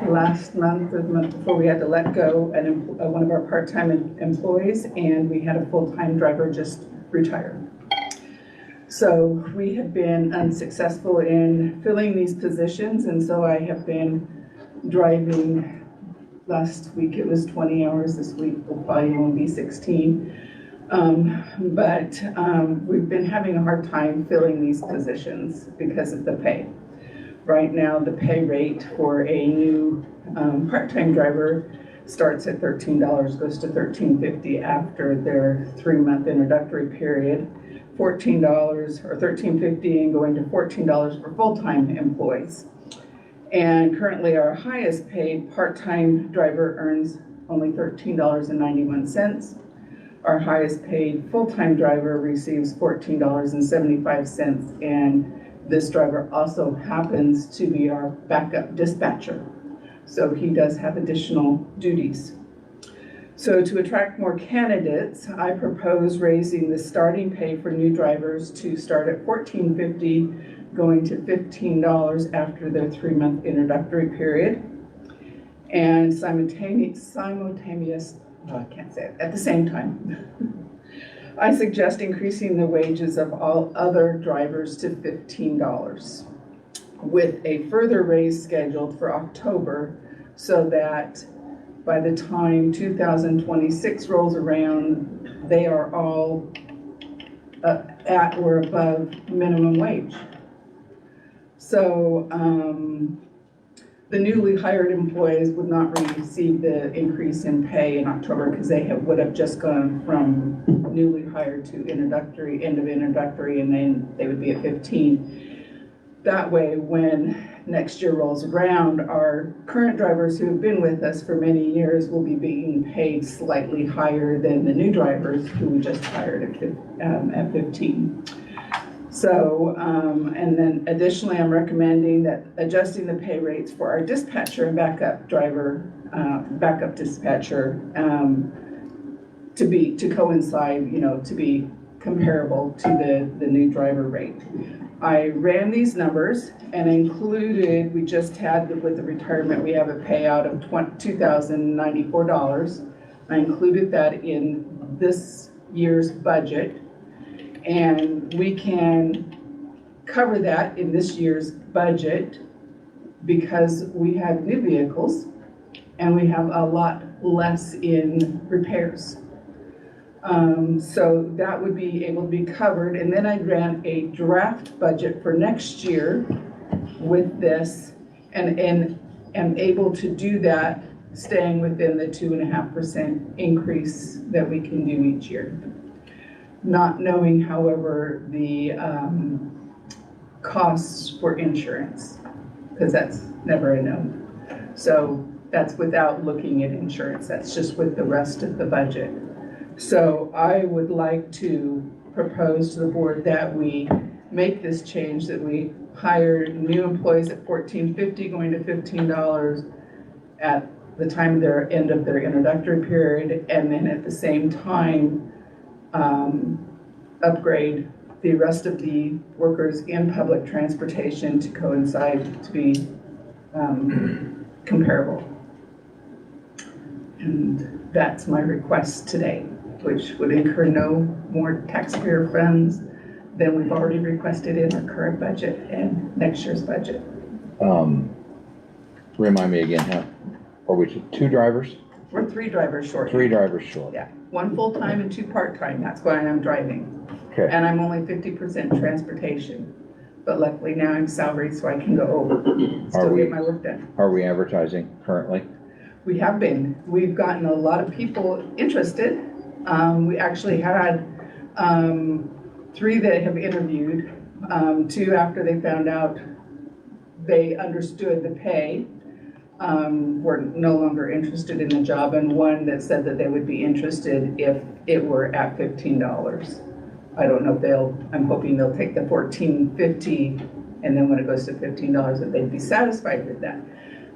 Last month or the month before, we had to let go one of our part-time employees, and we had a full-time driver just retire. So we have been unsuccessful in filling these positions, and so I have been driving. Last week it was 20 hours, this week will probably only be 16. But we've been having a hard time filling these positions because of the pay. Right now, the pay rate for a new part-time driver starts at $13, goes to $13.50 after their 3-month introductory period, $14 or $13.50 and going to $14 for full-time employees. And currently our highest paid part-time driver earns only $13.91. Our highest paid full-time driver receives $14.75, and this driver also happens to be our backup dispatcher. So he does have additional duties. So to attract more candidates, I propose raising the starting pay for new drivers to start at $14.50, going to $15 after their 3-month introductory period. And at the same time, I suggest increasing the wages of all other drivers to $15, with a further raise scheduled for October, so that by the time 2026 rolls around, they are all at or above minimum wage. So the newly hired employees would not receive the increase in pay in October because would have just gone from newly hired to introductory, end of introductory, and then they would be at 15. That way, when next year rolls around, our current drivers who have been with us for many years will be being paid slightly higher than the new drivers who we just hired at 15. So, and then additionally, I'm recommending that adjusting the pay rates for our dispatcher and backup driver, backup dispatcher, to coincide, to be comparable to the new driver rate. I ran these numbers and included, we just had with the retirement, we have a payout of $2,094. I included that in this year's budget. And we can cover that in this year's budget because we have new vehicles and we have a lot less in repairs. So that would be able to be covered. And then I ran a draft budget for next year with this and am able to do that staying within the 2.5% increase that we can do each year. Not knowing, however, the costs for insurance, because that's never a no. So that's without looking at insurance, that's just with the rest of the budget. So I would like to propose to the board that we make this change, that we hire new employees at $14.50 going to $15 at the time of their end of their introductory period, and then at the same time upgrade the rest of the workers in public transportation to coincide to be comparable. And that's my request today, which would incur no more taxpayer funds than we've already requested in our current budget and next year's budget. Remind me again, are we 2 drivers? We're 3 drivers short. 3 drivers short. Yeah, 1 full-time and 2 part-time, that's why I'm driving. Okay. And I'm only 50% transportation, but luckily now I'm salaried so I can go over, still get my work done. Are we advertising currently? We have been. We've gotten a lot of people interested. We actually had 3 that have interviewed, 2 after they found out they understood the pay, were no longer interested in the job, and 1 that said that they would be interested if it were at $15. I don't know if I'm hoping they'll take the $14.50, and then when it goes to $15 that they'd be satisfied with that.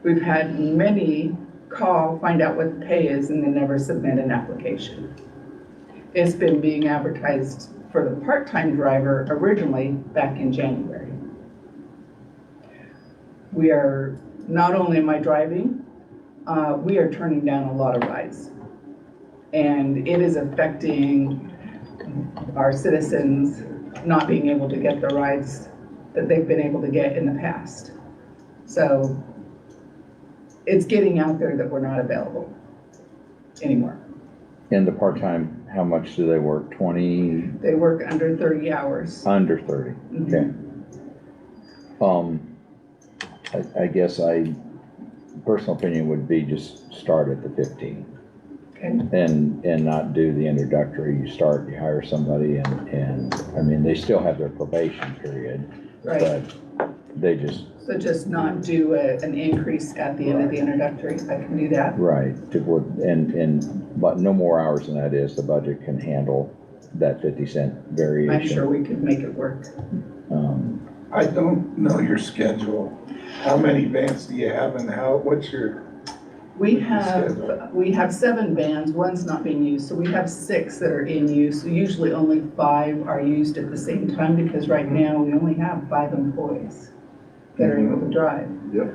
We've had many find out what the pay is, and then never submit an application. It's been being advertised for the part-time driver originally back in January. We are, not only am I driving, we are turning down a lot of rides. And it is affecting our citizens not being able to get the rides that they've been able to get in the past. So it's getting out there that we're not available anymore. And the part-time, how much do they work? 20? They work under 30 hours. Under 30, okay. I guess personal opinion would be just start at the 15. Okay. And not do the introductory. You start, you hire somebody, and I mean, they still have their probation period, Right. but they just, So just not do an increase at the end of the introductory. I can do that. right, but no more hours than that is, the budget can handle that 50-cent variation. I'm sure we could make it work. I don't know your schedule. How many vans do you have and what's your? We have 7 vans, 1's not being used, so we have 6 that are in use. Usually only 5 are used at the same time because right now we only have 5 employees that are able to drive. Yep.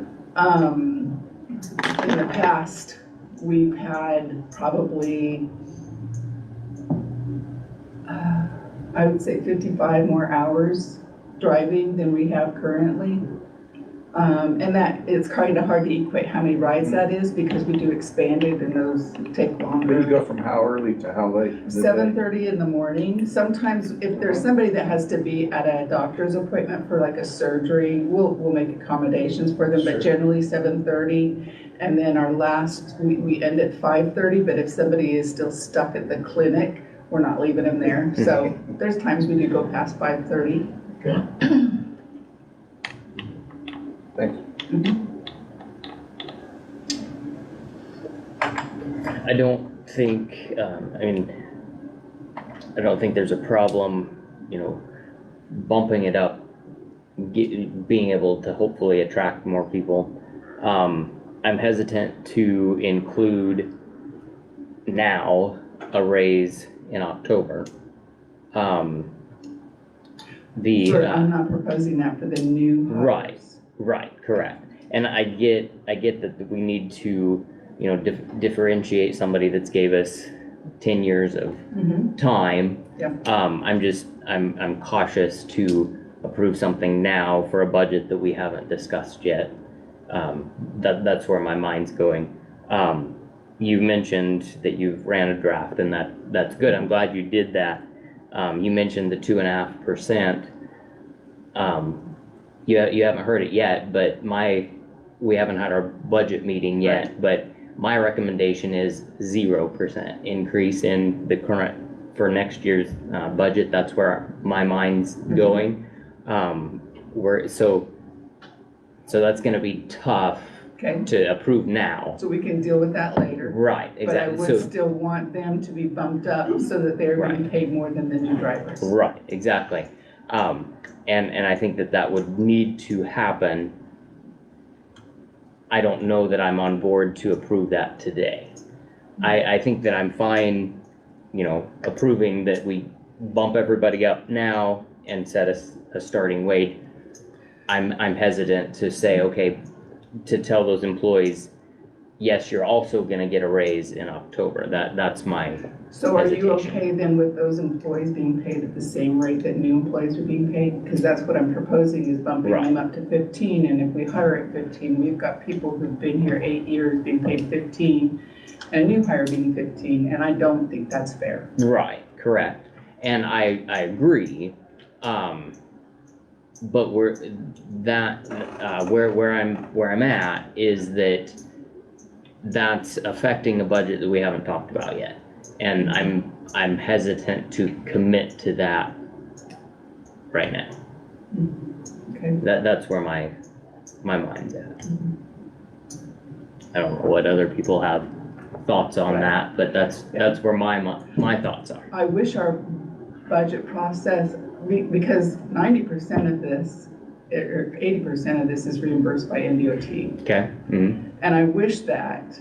In the past, we've had probably, I would say 55 more hours driving than we have currently. And that it's kind of hard to equate how many rides that is because we do expand it and those take We longer. go from how early to how late? 7:30 in the morning. Sometimes if there's somebody that has to be at a doctor's appointment for like a surgery, we'll make accommodations for them, but generally 7:30. And then our last, we end at 5:30, but if somebody is still stuck at the clinic, we're not leaving them there. So there's times we do go past 5:30. Thank you. I don't think, I don't think there's a problem, bumping it up, being able to hopefully attract more people. I'm hesitant to include now a raise in October. I'm not proposing that for the new hires. Right, correct. And I get that we need to, differentiate somebody that's gave us 10 years of time. Yeah. I'm cautious to approve something now for a budget that we haven't discussed yet. That's where my mind's going. You mentioned that you've ran a draft and that's good. I'm glad you did that. You mentioned the 2.5%. You haven't heard it yet, but we haven't had our budget meeting yet, Right. but my recommendation is 0% increase in the current, for next year's budget. That's where my mind's going. So that's gonna be tough Okay, to approve now. so we can deal with that later. Right, But I exactly. would still want them to be bumped up so that they're getting paid more than the new drivers. Right, exactly. And I think that would need to happen. I don't know that I'm on board to approve that today. I think that I'm fine, approving that we bump everybody up now and set a starting wage. I'm hesitant to say, okay, to tell those employees, yes, you're also gonna get a raise in October. That's my So are you hesitation. okay then with those employees being paid at the same rate that new employees are being paid? Because that's what I'm proposing is bumping Right. them up to 15, and if we hire at 15, we've got people who've been here 8 years being paid 15, and a new hire being 15, and I don't think that's fair. Right, correct. And I agree. But where I'm at is that's affecting a budget that we haven't talked about yet. And I'm hesitant to commit to that right now. Okay. That's where my mind's at. I don't know what other people have thoughts on that, but that's where my thoughts are. I wish our budget process, because 90% of this, or 80% of this is reimbursed by NDOT. Okay? Mm-hmm. And I wish that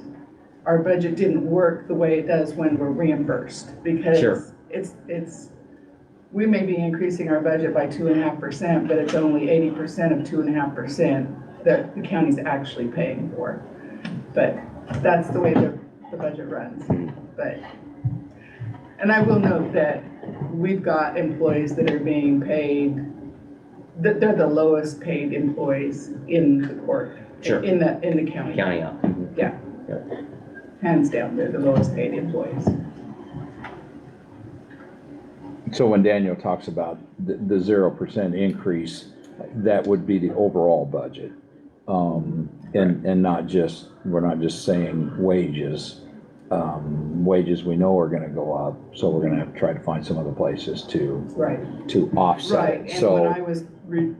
our budget didn't work the way it does when we're reimbursed, because Sure. it's, we may be increasing our budget by 2.5%, but it's only 80% of 2.5% that the county's actually paying for. But that's the way the budget runs. But, and I will note that we've got employees that are being paid, that they're the lowest paid employees in the court. Sure. In the county. County up. Yeah. Hands down, they're the lowest paid employees. So when Daniel talks about the 0% increase, that would be the overall budget. And not just, we're not just saying wages. Wages we know are gonna go up, so we're gonna have to try to find some other places to Right. offset Right, it. and So.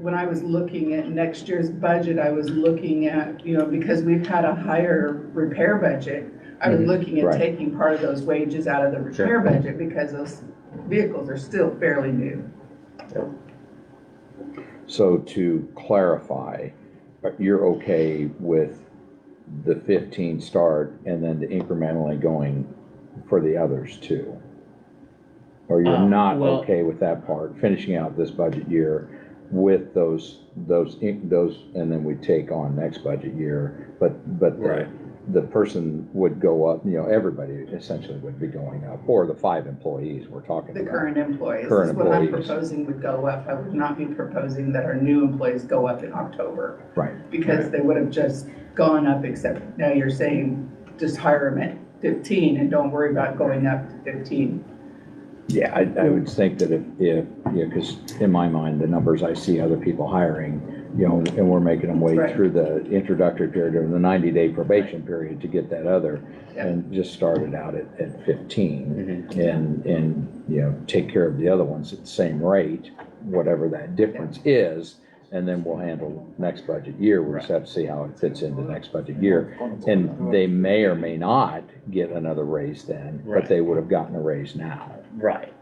when I was looking at next year's budget, I was looking at, because we've had a higher repair budget, I was looking at Right. taking part of those wages out of the repair budget because those vehicles are still fairly new. So to clarify, you're okay with the 15 start and then the incrementally going for the others too? Or you're not well- okay with that part, finishing out this budget year with those, and then we take on next budget year, but Right. the person would go up, everybody essentially would be going up, or the 5 employees we're talking The about. current employees. Current What I'm employees. proposing would go up. I would not be proposing that our new employees go up in October. Right. Because they would have just gone up, except now you're saying just hire them at 15 and don't worry about going up to 15. Yeah, I would think that if, because in my mind, the numbers I see other people hiring, and we're making them wait Right. through the introductory period or the 90-day probation period to get that other, Yeah. and just started out at 15, Mhm. and take care of the other ones at the same rate, whatever that difference is, and then we'll handle next budget year. We'll just have to see how it fits into next budget year. And they may or may not get another raise then, but Right. they would have gotten a raise now. Right.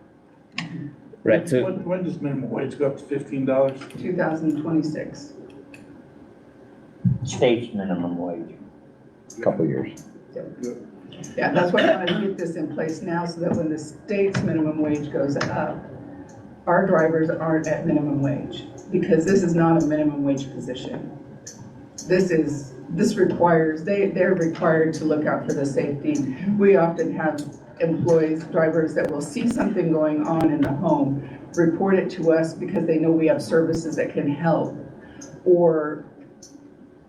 Right, so, When does minimum wage go up to $15? 2026. State's minimum wage. Couple of years. Yeah, that's why I want to get this in place now so that when the state's minimum wage goes up, our drivers aren't at minimum wage, because this is not a minimum wage position. This requires, they're required to look out for the safety. We often have employees, drivers that will see something going on in the home, report it to us because they know we have services that can help. Or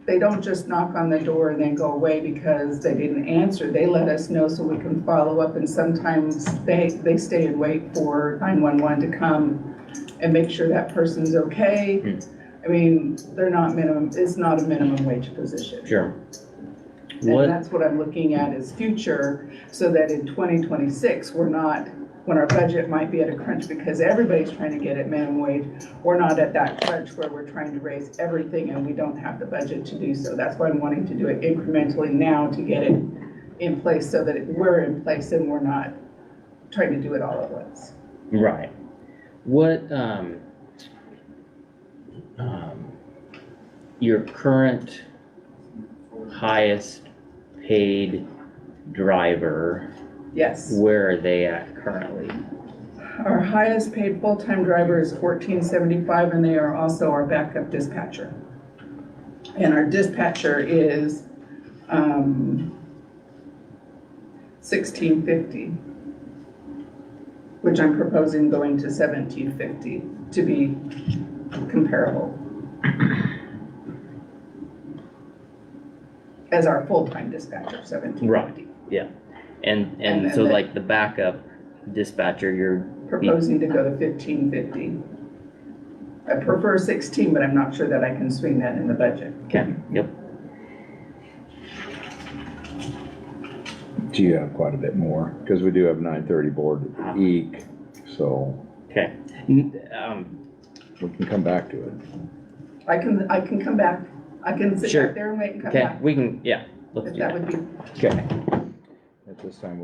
they don't just knock on the door and then go away because they didn't answer. They let us know so we can follow up, and sometimes they stay and wait for 911 to come and make sure that person's okay. I mean, they're not minimum, it's not a minimum wage position. sure. And What, that's what I'm looking at is future, so that in 2026, we're not, when our budget might be at a crunch because everybody's trying to get at minimum wage, we're not at that crunch where we're trying to raise everything and we don't have the budget to do so. That's why I'm wanting to do it incrementally now to get it in place so that we're in place and we're not trying to do it all at once. right. What, your current highest paid driver, Yes. where are they at currently? Our highest paid full-time driver is $14.75, and they are also our backup dispatcher. And our dispatcher is $16.50, which I'm proposing going to $17.50 to be comparable. As our full-time dispatcher, $17.50. Right. Yeah. And And so then- like the backup dispatcher, you're, Proposing to go to $15.50. I prefer 16, but I'm not sure that I can swing that in the budget. okay, yep. Do you have quite a bit more? Because we do have 9:30 board EEC, so Okay. we can come back to it. I can come back. I can sit Sure. back there and wait and come Okay, back. we can, yeah, let's If do that that. would be, Okay. At this time,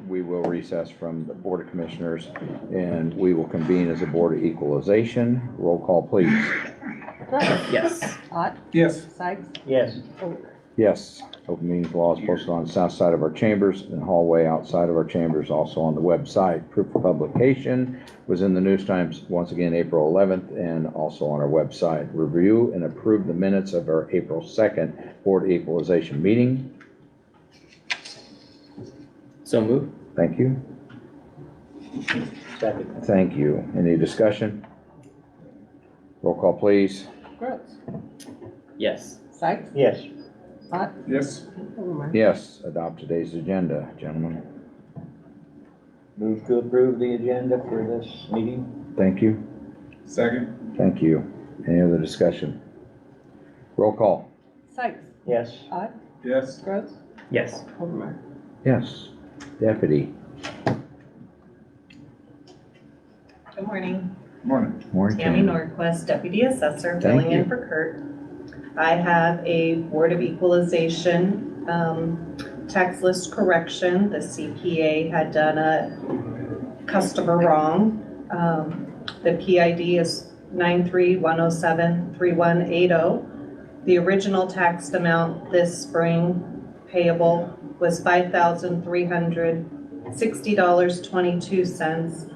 we will recess from the Board of Commissioners, and we will convene as a Board of Equalization. Roll call, please. Brooks. Yes. Ott. Yes. Sykes. Yes. Over. Yes, open meetings law is posted on the south side of our chambers and hallway outside of our chambers, also on the website. Proof of publication was in the News Times, once again, April 11th, and also on our website. Review and approve the minutes of our April 2nd Board of Equalization meeting. So move. Thank you. Second. Thank you. Any discussion? Roll call, please. Brooks. Yes. Sykes. Yes. Ott. Yes. Overmark. Yes, adopt today's agenda, gentlemen. Move to approve the agenda for this meeting. Thank you. Second. Thank you. Any other discussion? Roll call. Sykes. Yes. Ott. Yes. Brooks. Yes. Overmark. Yes. Deputy. Good morning. Morning. Morning, Tammy Tammy. Norquist, Deputy Assessor, Thank filling you. in for Kurt. I have a Board of Equalization tax list correction. The CPA had done a customer wrong. The PID is 93-107-3180. The original taxed amount this spring payable was $5,360.22.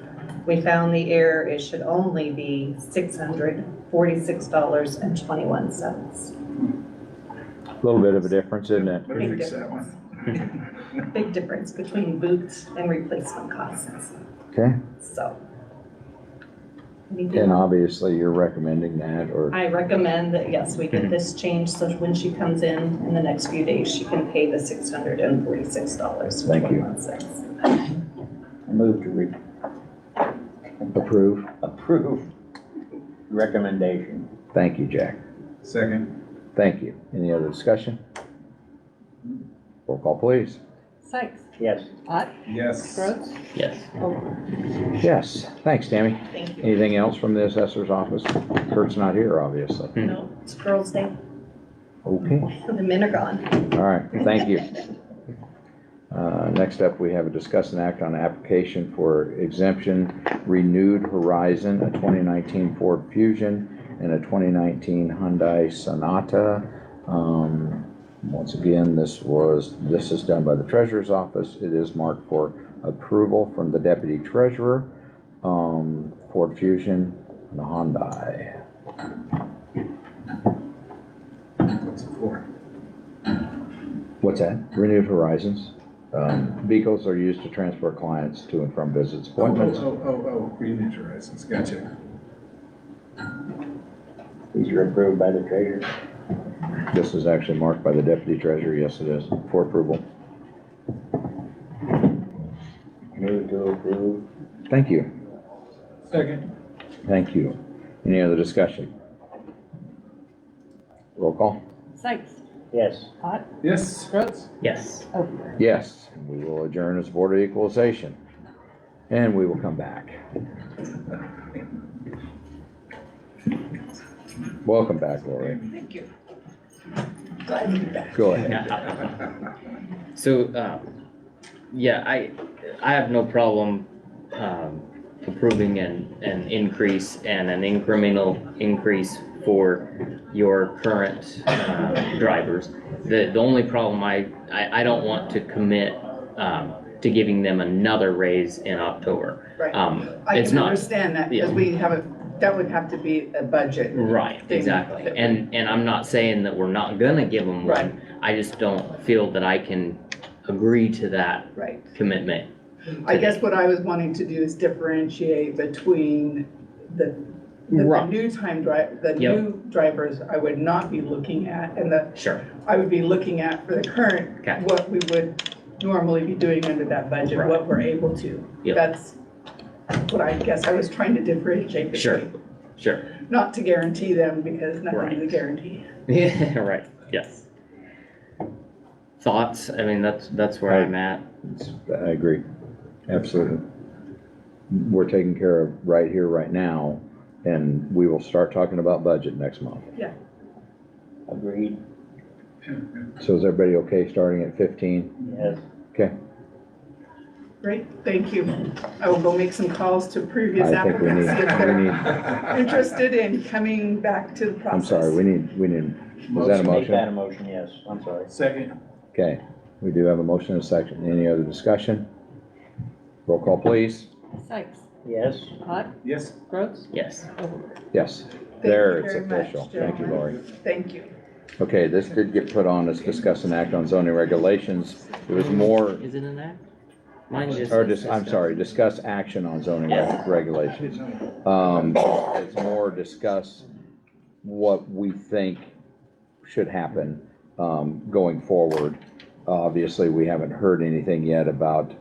We found the error, it should only be $646.21. Little bit of a difference, isn't it? Better Big fix that one. Big difference between boots and replacement costs, Okay, so. and obviously you're recommending that, or, I recommend that, yes, we get this changed, so when she comes in the next few days, she can pay the $646. Thank you. Move to approve? approve recommendation. Thank you, Jack. Second. Thank you. Any other discussion? Roll call, please. Sykes, Yes. Hot, Yes. Rhodes, Yes. Over. Yes, thanks, Tammy. Thank you. Anything else from the assessor's office? Kurt's not here, obviously. No, it's Girls' Day, Okay, the men are gone. all right, thank you. Next up, we have a discuss and act on application for exemption Renewed Horizon, a 2019 Ford Fusion and a 2019 Hyundai Sonata. Once again, this is done by the treasurer's office. It is marked for approval from the deputy treasurer. Ford Fusion and a Hyundai. What's it for? What's that? Renewed Horizons. Vehicles are used to transport clients to and from visits, appointments. Renewed Horizons, gotcha. These are approved by the treasurer. This is actually marked by the deputy treasurer. Yes, it is, for approval. Move to approve. Thank you. Second. Thank you. Any other discussion? Roll call? Sykes, Yes. Hot, Yes. Rhodes, Yes. Over. Yes. We will adjourn as Board of Equalization. And we will come back. Welcome back, Lori. Thank you. Go ahead. So, yeah, I have no problem, approving an increase and an incremental increase for your current, drivers. The only problem, I don't want to commit, to giving them another raise in October. Right. I It's can not, understand that, because yeah. we have that would have to be a budget. right, thing exactly. that we- And I'm not saying that we're not gonna give them Right. one. I just don't feel that I can agree to that Right. commitment. I guess what I was wanting to do is differentiate between the Right. new Yep. new drivers I would not be looking at, and Sure. I would be looking at for the current, Okay. what we would normally be doing under that budget, Right. what we're able to. Yep. That's what I guess I was trying to differentiate Sure. between. Sure. Not to guarantee them, because nothing Right. is a guarantee. Yeah, right, yes. Thoughts? I mean, that's where I'm at. I agree. Absolutely. We're taking care of right here, right now, and we will start talking about budget next month. Agreed. So is everybody okay starting at 15? Yes. Okay, Great, thank you. I will go make some calls to previous I think we applicants need, if we they're need, interested in coming back to the process. I'm sorry, we need, is that a Make that a motion? motion, yes. I'm sorry. Second. Okay, we do have a motion and a second. Any other discussion? Roll call, please. Sykes, Yes. Hot, Yes. Rhodes, Yes. Over. Yes, Thank there, you it's very much, official. Thank you, Lori. gentlemen. Thank you. Okay, this did get put on as discuss and act on zoning regulations. It was more, Is it an act? Mine just. or says I'm discuss. sorry, discuss action on zoning regulations. It's more discuss what we think should happen, going forward. Obviously, we haven't heard anything yet about,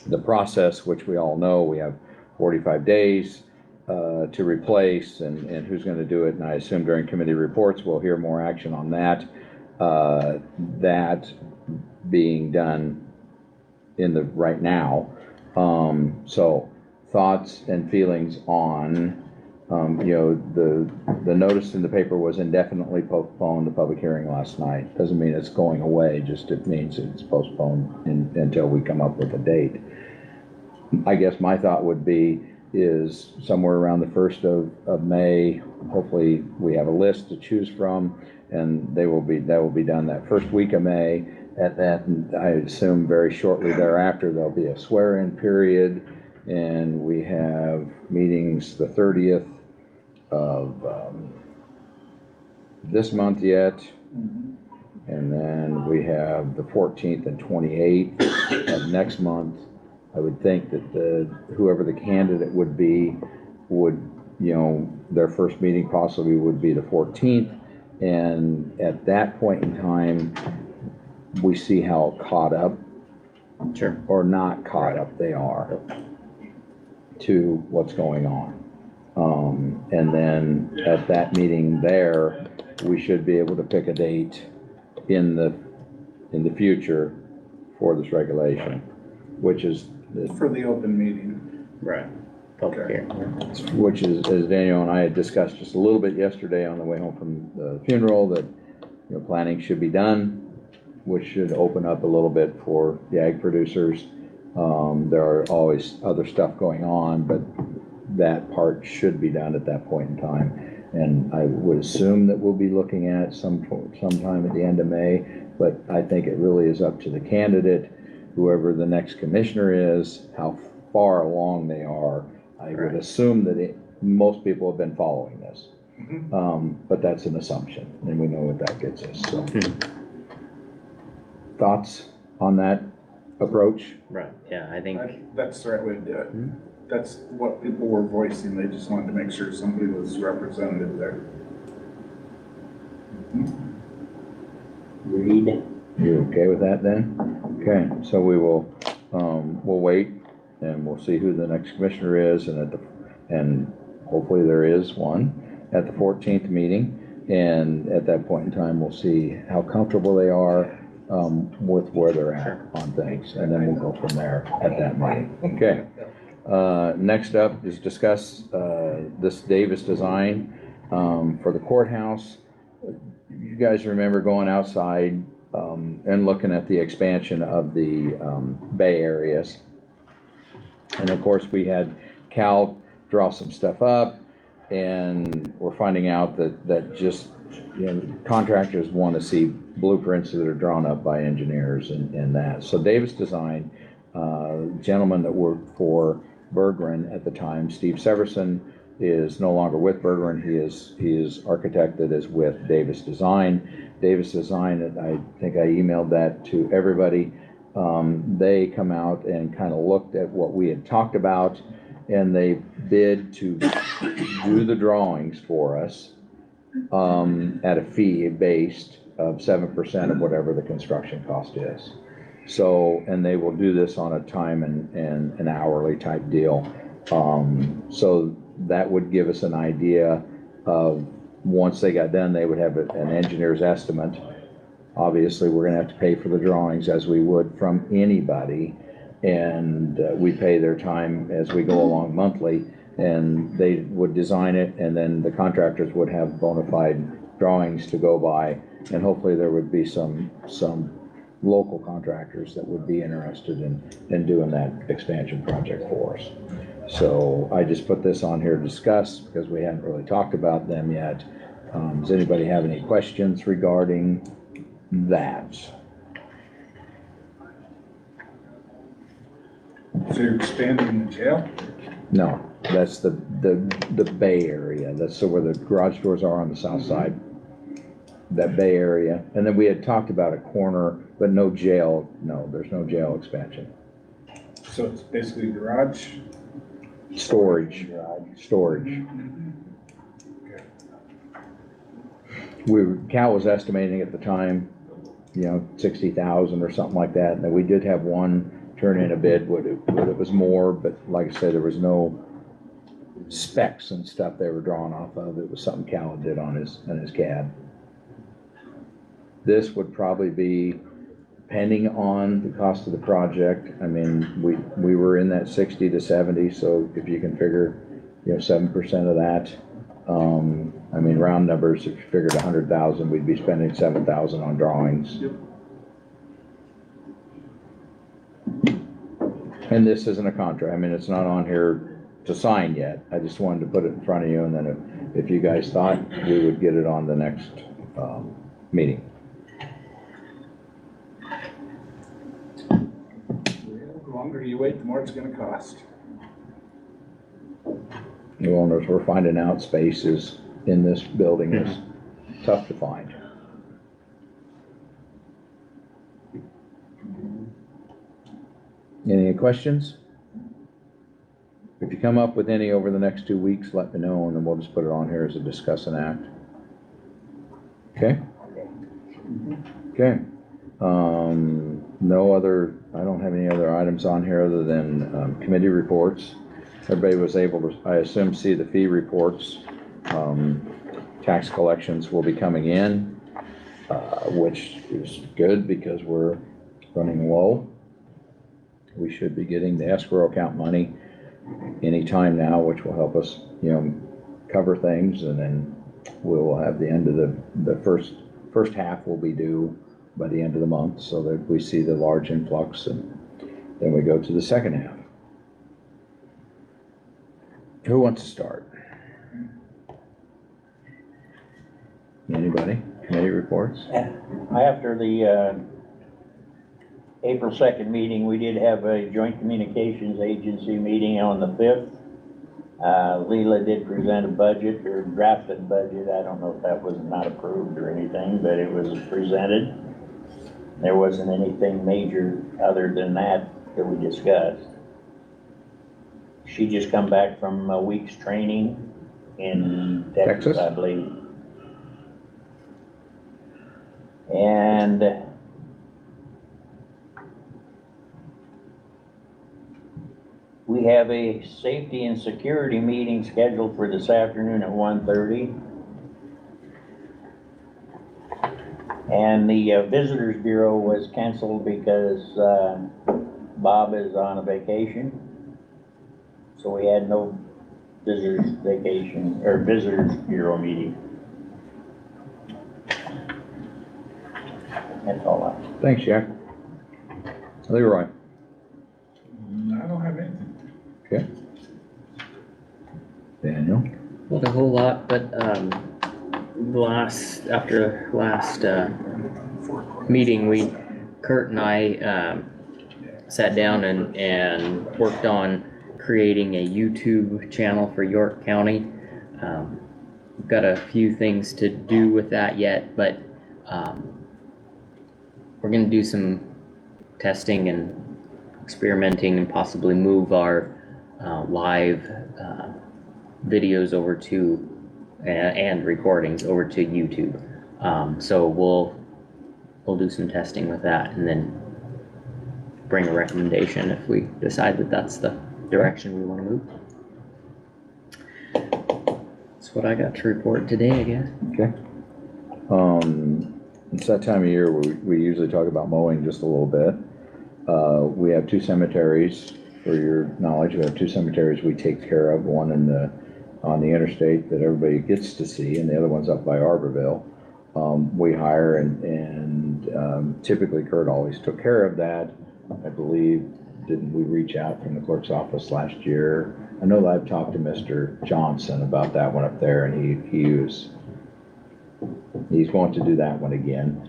the process, which we all know. We have 45 days, to replace and who's gonna do it. And I assume during committee reports, we'll hear more action on that. That being done in the right now. So thoughts and feelings on, the notice in the paper was indefinitely postponed, the public hearing last night. Doesn't mean it's going away, just it means it's postponed until we come up with a date. I guess my thought would be is somewhere around the 1st of May, hopefully we have a list to choose from, and that will be done that first week of May. At that, I assume very shortly thereafter, there'll be a swear-in period, and we have meetings the 30th of this month yet, And then we have the 14th and 28th of next month. I would think that whoever the candidate would be would, their first meeting possibly would be the 14th. And at that point in time, we see how caught up Sure. or not caught up they are to what's going on. And then at that meeting there, we should be able to pick a date in the future for this regulation, which is, For the open meeting. Right. Public Okay. hearing. which is, as Daniel and I had discussed just a little bit yesterday on the way home from the funeral, that, planning should be done, which should open up a little bit for the ag producers. There are always other stuff going on, but that part should be done at that point in time. And I would assume that we'll be looking at sometime at the end of May, but I think it really is up to the candidate, whoever the next commissioner is, how far along they are. I would assume that most people have been following this. But that's an assumption, and we know what that gets us, so. Thoughts on that approach? Right, yeah, I think, That's the right way to do it. That's what people were voicing, they just wanted to make sure somebody was represented there. read. You okay with that then? Okay, so we will, we'll wait and we'll see who the next commissioner is, and hopefully there is one at the 14th meeting. And at that point in time, we'll see how comfortable they are, with where they're at on things, and then we'll go from there at that meeting. Okay. Next up is discuss, this Davis design, for the courthouse. You guys remember going outside, and looking at the expansion of the, bay areas. And of course, we had Cal draw some stuff up, and we're finding out that just, contractors want to see blueprints that are drawn up by engineers and that. So Davis Design, gentleman that worked for Berggren at the time, Steve Severson, is no longer with Berggren. He is architect that is with Davis Design. Davis Design, I think I emailed that to everybody. They come out and kind of looked at what we had talked about, and they bid to do the drawings for us, at a fee based of 7% of whatever the construction cost is. So, and they will do this on a time and an hourly type deal. So that would give us an idea of, once they got done, they would have an engineer's estimate. Obviously, we're gonna have to pay for the drawings as we would from anybody, and we pay their time as we go along monthly, and they would design it, and then the contractors would have bona fide drawings to go by, and hopefully there would be some local contractors that would be interested in doing that expansion project for us. So I just put this on here to discuss, because we haven't really talked about them yet. Does anybody have any questions regarding that? So you're expanding the jail? No, that's the Bay area. That's where the garage doors are on the south side. That Bay area. And then we had talked about a corner, but no jail. No, there's no jail expansion. So it's basically garage? Storage. Cal was estimating at the time, 60,000 or something like that. And we did have one turn in a bid, but it was more, but like I said, there was no specs and stuff they were drawing off of. It was something Cal did on his CAD. This would probably be, depending on the cost of the project, I mean, we were in that 60 to 70, so if you can figure, 7% of that, I mean, round numbers, if you figured 100,000, we'd be spending 7,000 on drawings. Yep. And this isn't a contract, I mean, it's not on here to sign yet. I just wanted to put it in front of you, and then if you guys thought, we would get it on the next, meeting. The longer you wait, the more it's gonna cost. New owners, we're finding out spaces in this building is tough to find. questions? If you come up with any over the next 2 weeks, let me know, and then we'll just put it on here as a discuss and act. Okay? Okay. No other, I don't have any other items on here other than committee reports. Everybody was able to, I assume, see the fee reports. Tax collections will be coming in, which is good because we're running low. We should be getting the escrow account money anytime now, which will help us, cover things, and then we'll have the end of the first half will be due by the end of the month, so that we see the large influx, and then we go to the second half. Who wants to start? Anybody? Committee reports? After the April 2nd meeting, we did have a Joint Communications Agency meeting on the 5th. Leela did present a budget, or drafted budget. I don't know if that was not approved or anything, but it was presented. There wasn't anything major other than that we discussed. She just come back from a week's training in Texas, I believe. And we have a safety and security meeting scheduled for this afternoon at 1:30. And the Visitors Bureau was canceled because Bob is on a vacation. So we had no Visitors Bureau meeting. That's all I. Thanks, Jack. Leroy. I don't have anything. Okay. Daniel? Not a whole lot, but, after last, meeting, Kurt and I, sat down and worked on creating a YouTube channel for York County. We've got a few things to do with that yet, but, we're gonna do some testing and experimenting and possibly move our live videos over to and recordings over to YouTube. So we'll do some testing with that and then bring a recommendation if we decide that that's the direction we want to move. That's what I got to report today, I guess. Okay. It's that time of year where we usually talk about mowing just a little bit. We have 2 cemeteries, for your knowledge. We have 2 cemeteries we take care of, one on the interstate that everybody gets to see, and the other one's up by Arborville. We hire and typically Kurt always took care of that. I believe, didn't we reach out from the clerk's office last year? I know that I've talked to Mr. Johnson about that one up there, and he's wanting to do that one again.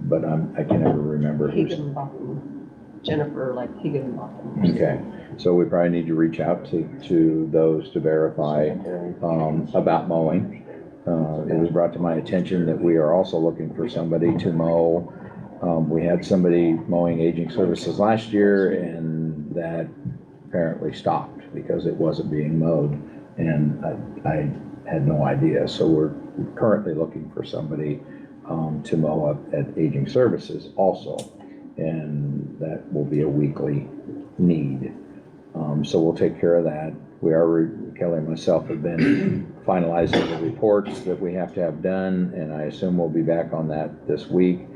But I can never remember who's. Jennifer, like Higginbotham. Okay, so we probably need to reach out to those to verify about mowing. It was brought to my attention that we are also looking for somebody to mow. We had somebody mowing aging services last year, and that apparently stopped because it wasn't being mowed, and I had no idea. So we're currently looking for somebody to mow up at aging services also, and that will be a weekly need. So we'll take care of that. Kelly and myself have been finalizing the reports that we have to have done, and I assume we'll be back on that this week.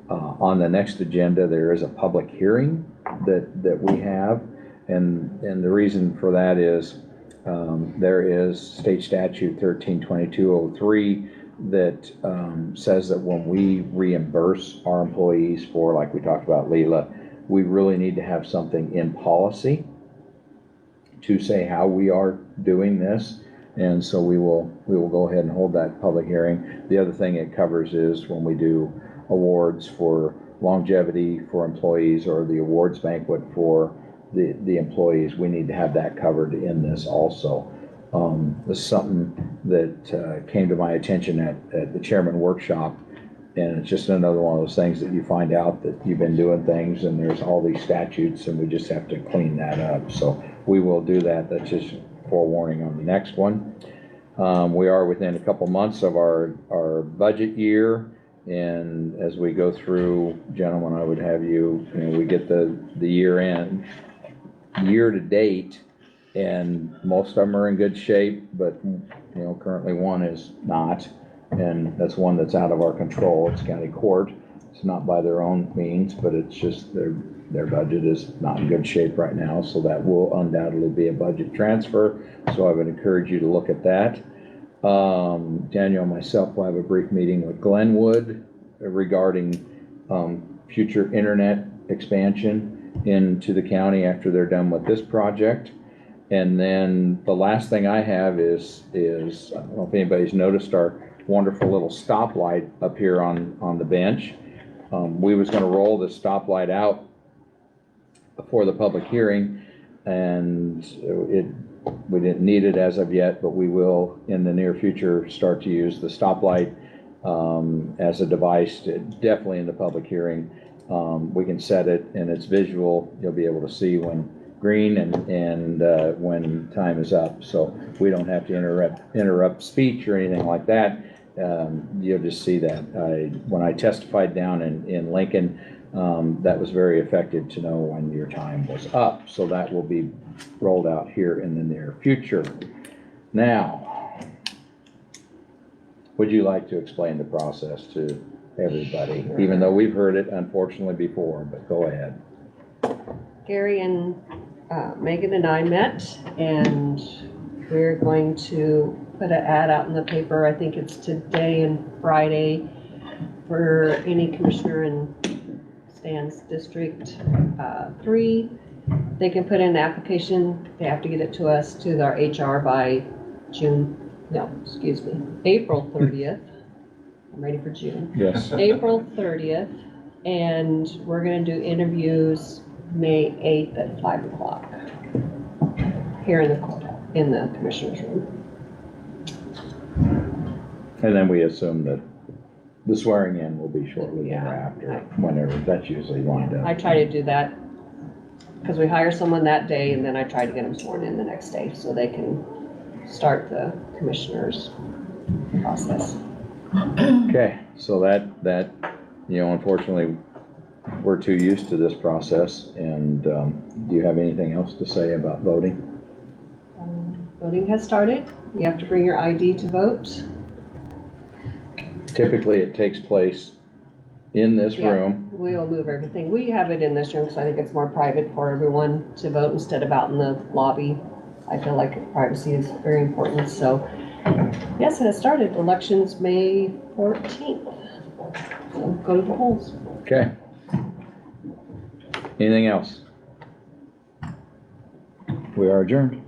On the next agenda, there is a public hearing that we have, and the reason for that is there is state statute 132203 that says that when we reimburse our employees for, like we talked about Leela, we really need to have something in policy to say how we are doing this. And so we will go ahead and hold that public hearing. The other thing it covers is when we do awards for longevity for employees, or the awards banquet for the employees, we need to have that covered in this also. This is something that came to my attention at the chairman workshop And it's just another one of those things that you find out that you've been doing things and there's all these statutes and we just have to clean that up. So we will do that. That's just forewarning on the next one. We are within a couple months of our budget year. And as we go through, gentlemen, I would have you know, we get the year end, year to date, and most of them are in good shape, but, you know, currently one is not. And that's one that's out of our control. It's county court. It's not by their own means, but it's just their budget is not in good shape right now. So that will undoubtedly be a budget transfer. So I would encourage you to look at that. Daniel and myself will have a brief meeting with Glenwood regarding future internet expansion into the county after they're done with this project. And then the last thing I have is I don't know if anybody's noticed our wonderful little stoplight up here on the bench. We was gonna roll the stoplight out before the public hearing, and we didn't need it as of yet, but we will in the near future start to use the stoplight as a device definitely in the public hearing. We can set it and it's visual. You'll be able to see when green and when time is up. So we don't have to interrupt speech or anything like that. You'll just see that. When I testified down in Lincoln, that was very effective to know when your time was up. So that will be rolled out here in the near future. Now, would you like to explain the process to everybody, even though we've heard it unfortunately before, but go ahead. Gary and Megan and I met, and we're going to put an ad out in the paper. I think it's today and Friday for any commissioner in Stan's District 3. They can put in the application. They have to get it to us, to our HR by April 30th. I'm ready for June. Yes. April 30th, and we're gonna do interviews May 8th at 5 o'clock here in the courthouse, in the commissioner's room. And then we assume that the swearing in will be shortly thereafter, whenever that's usually lined up. I try to do that because we hire someone that day, and then I try to get them sworn in the next day so they can start the commissioner's process. Okay, so that, you know, unfortunately, we're too used to this process. And do you have anything else to say about voting? Voting has started. You have to bring your ID to vote. Typically, it takes place in this Yeah, room. we'll move everything. We have it in this room because I think it's more private for everyone to vote instead of out in the lobby. I feel like privacy is very important. So yes, it has started. Elections May 14th. So go to the polls. Okay. Anything else? We are adjourned.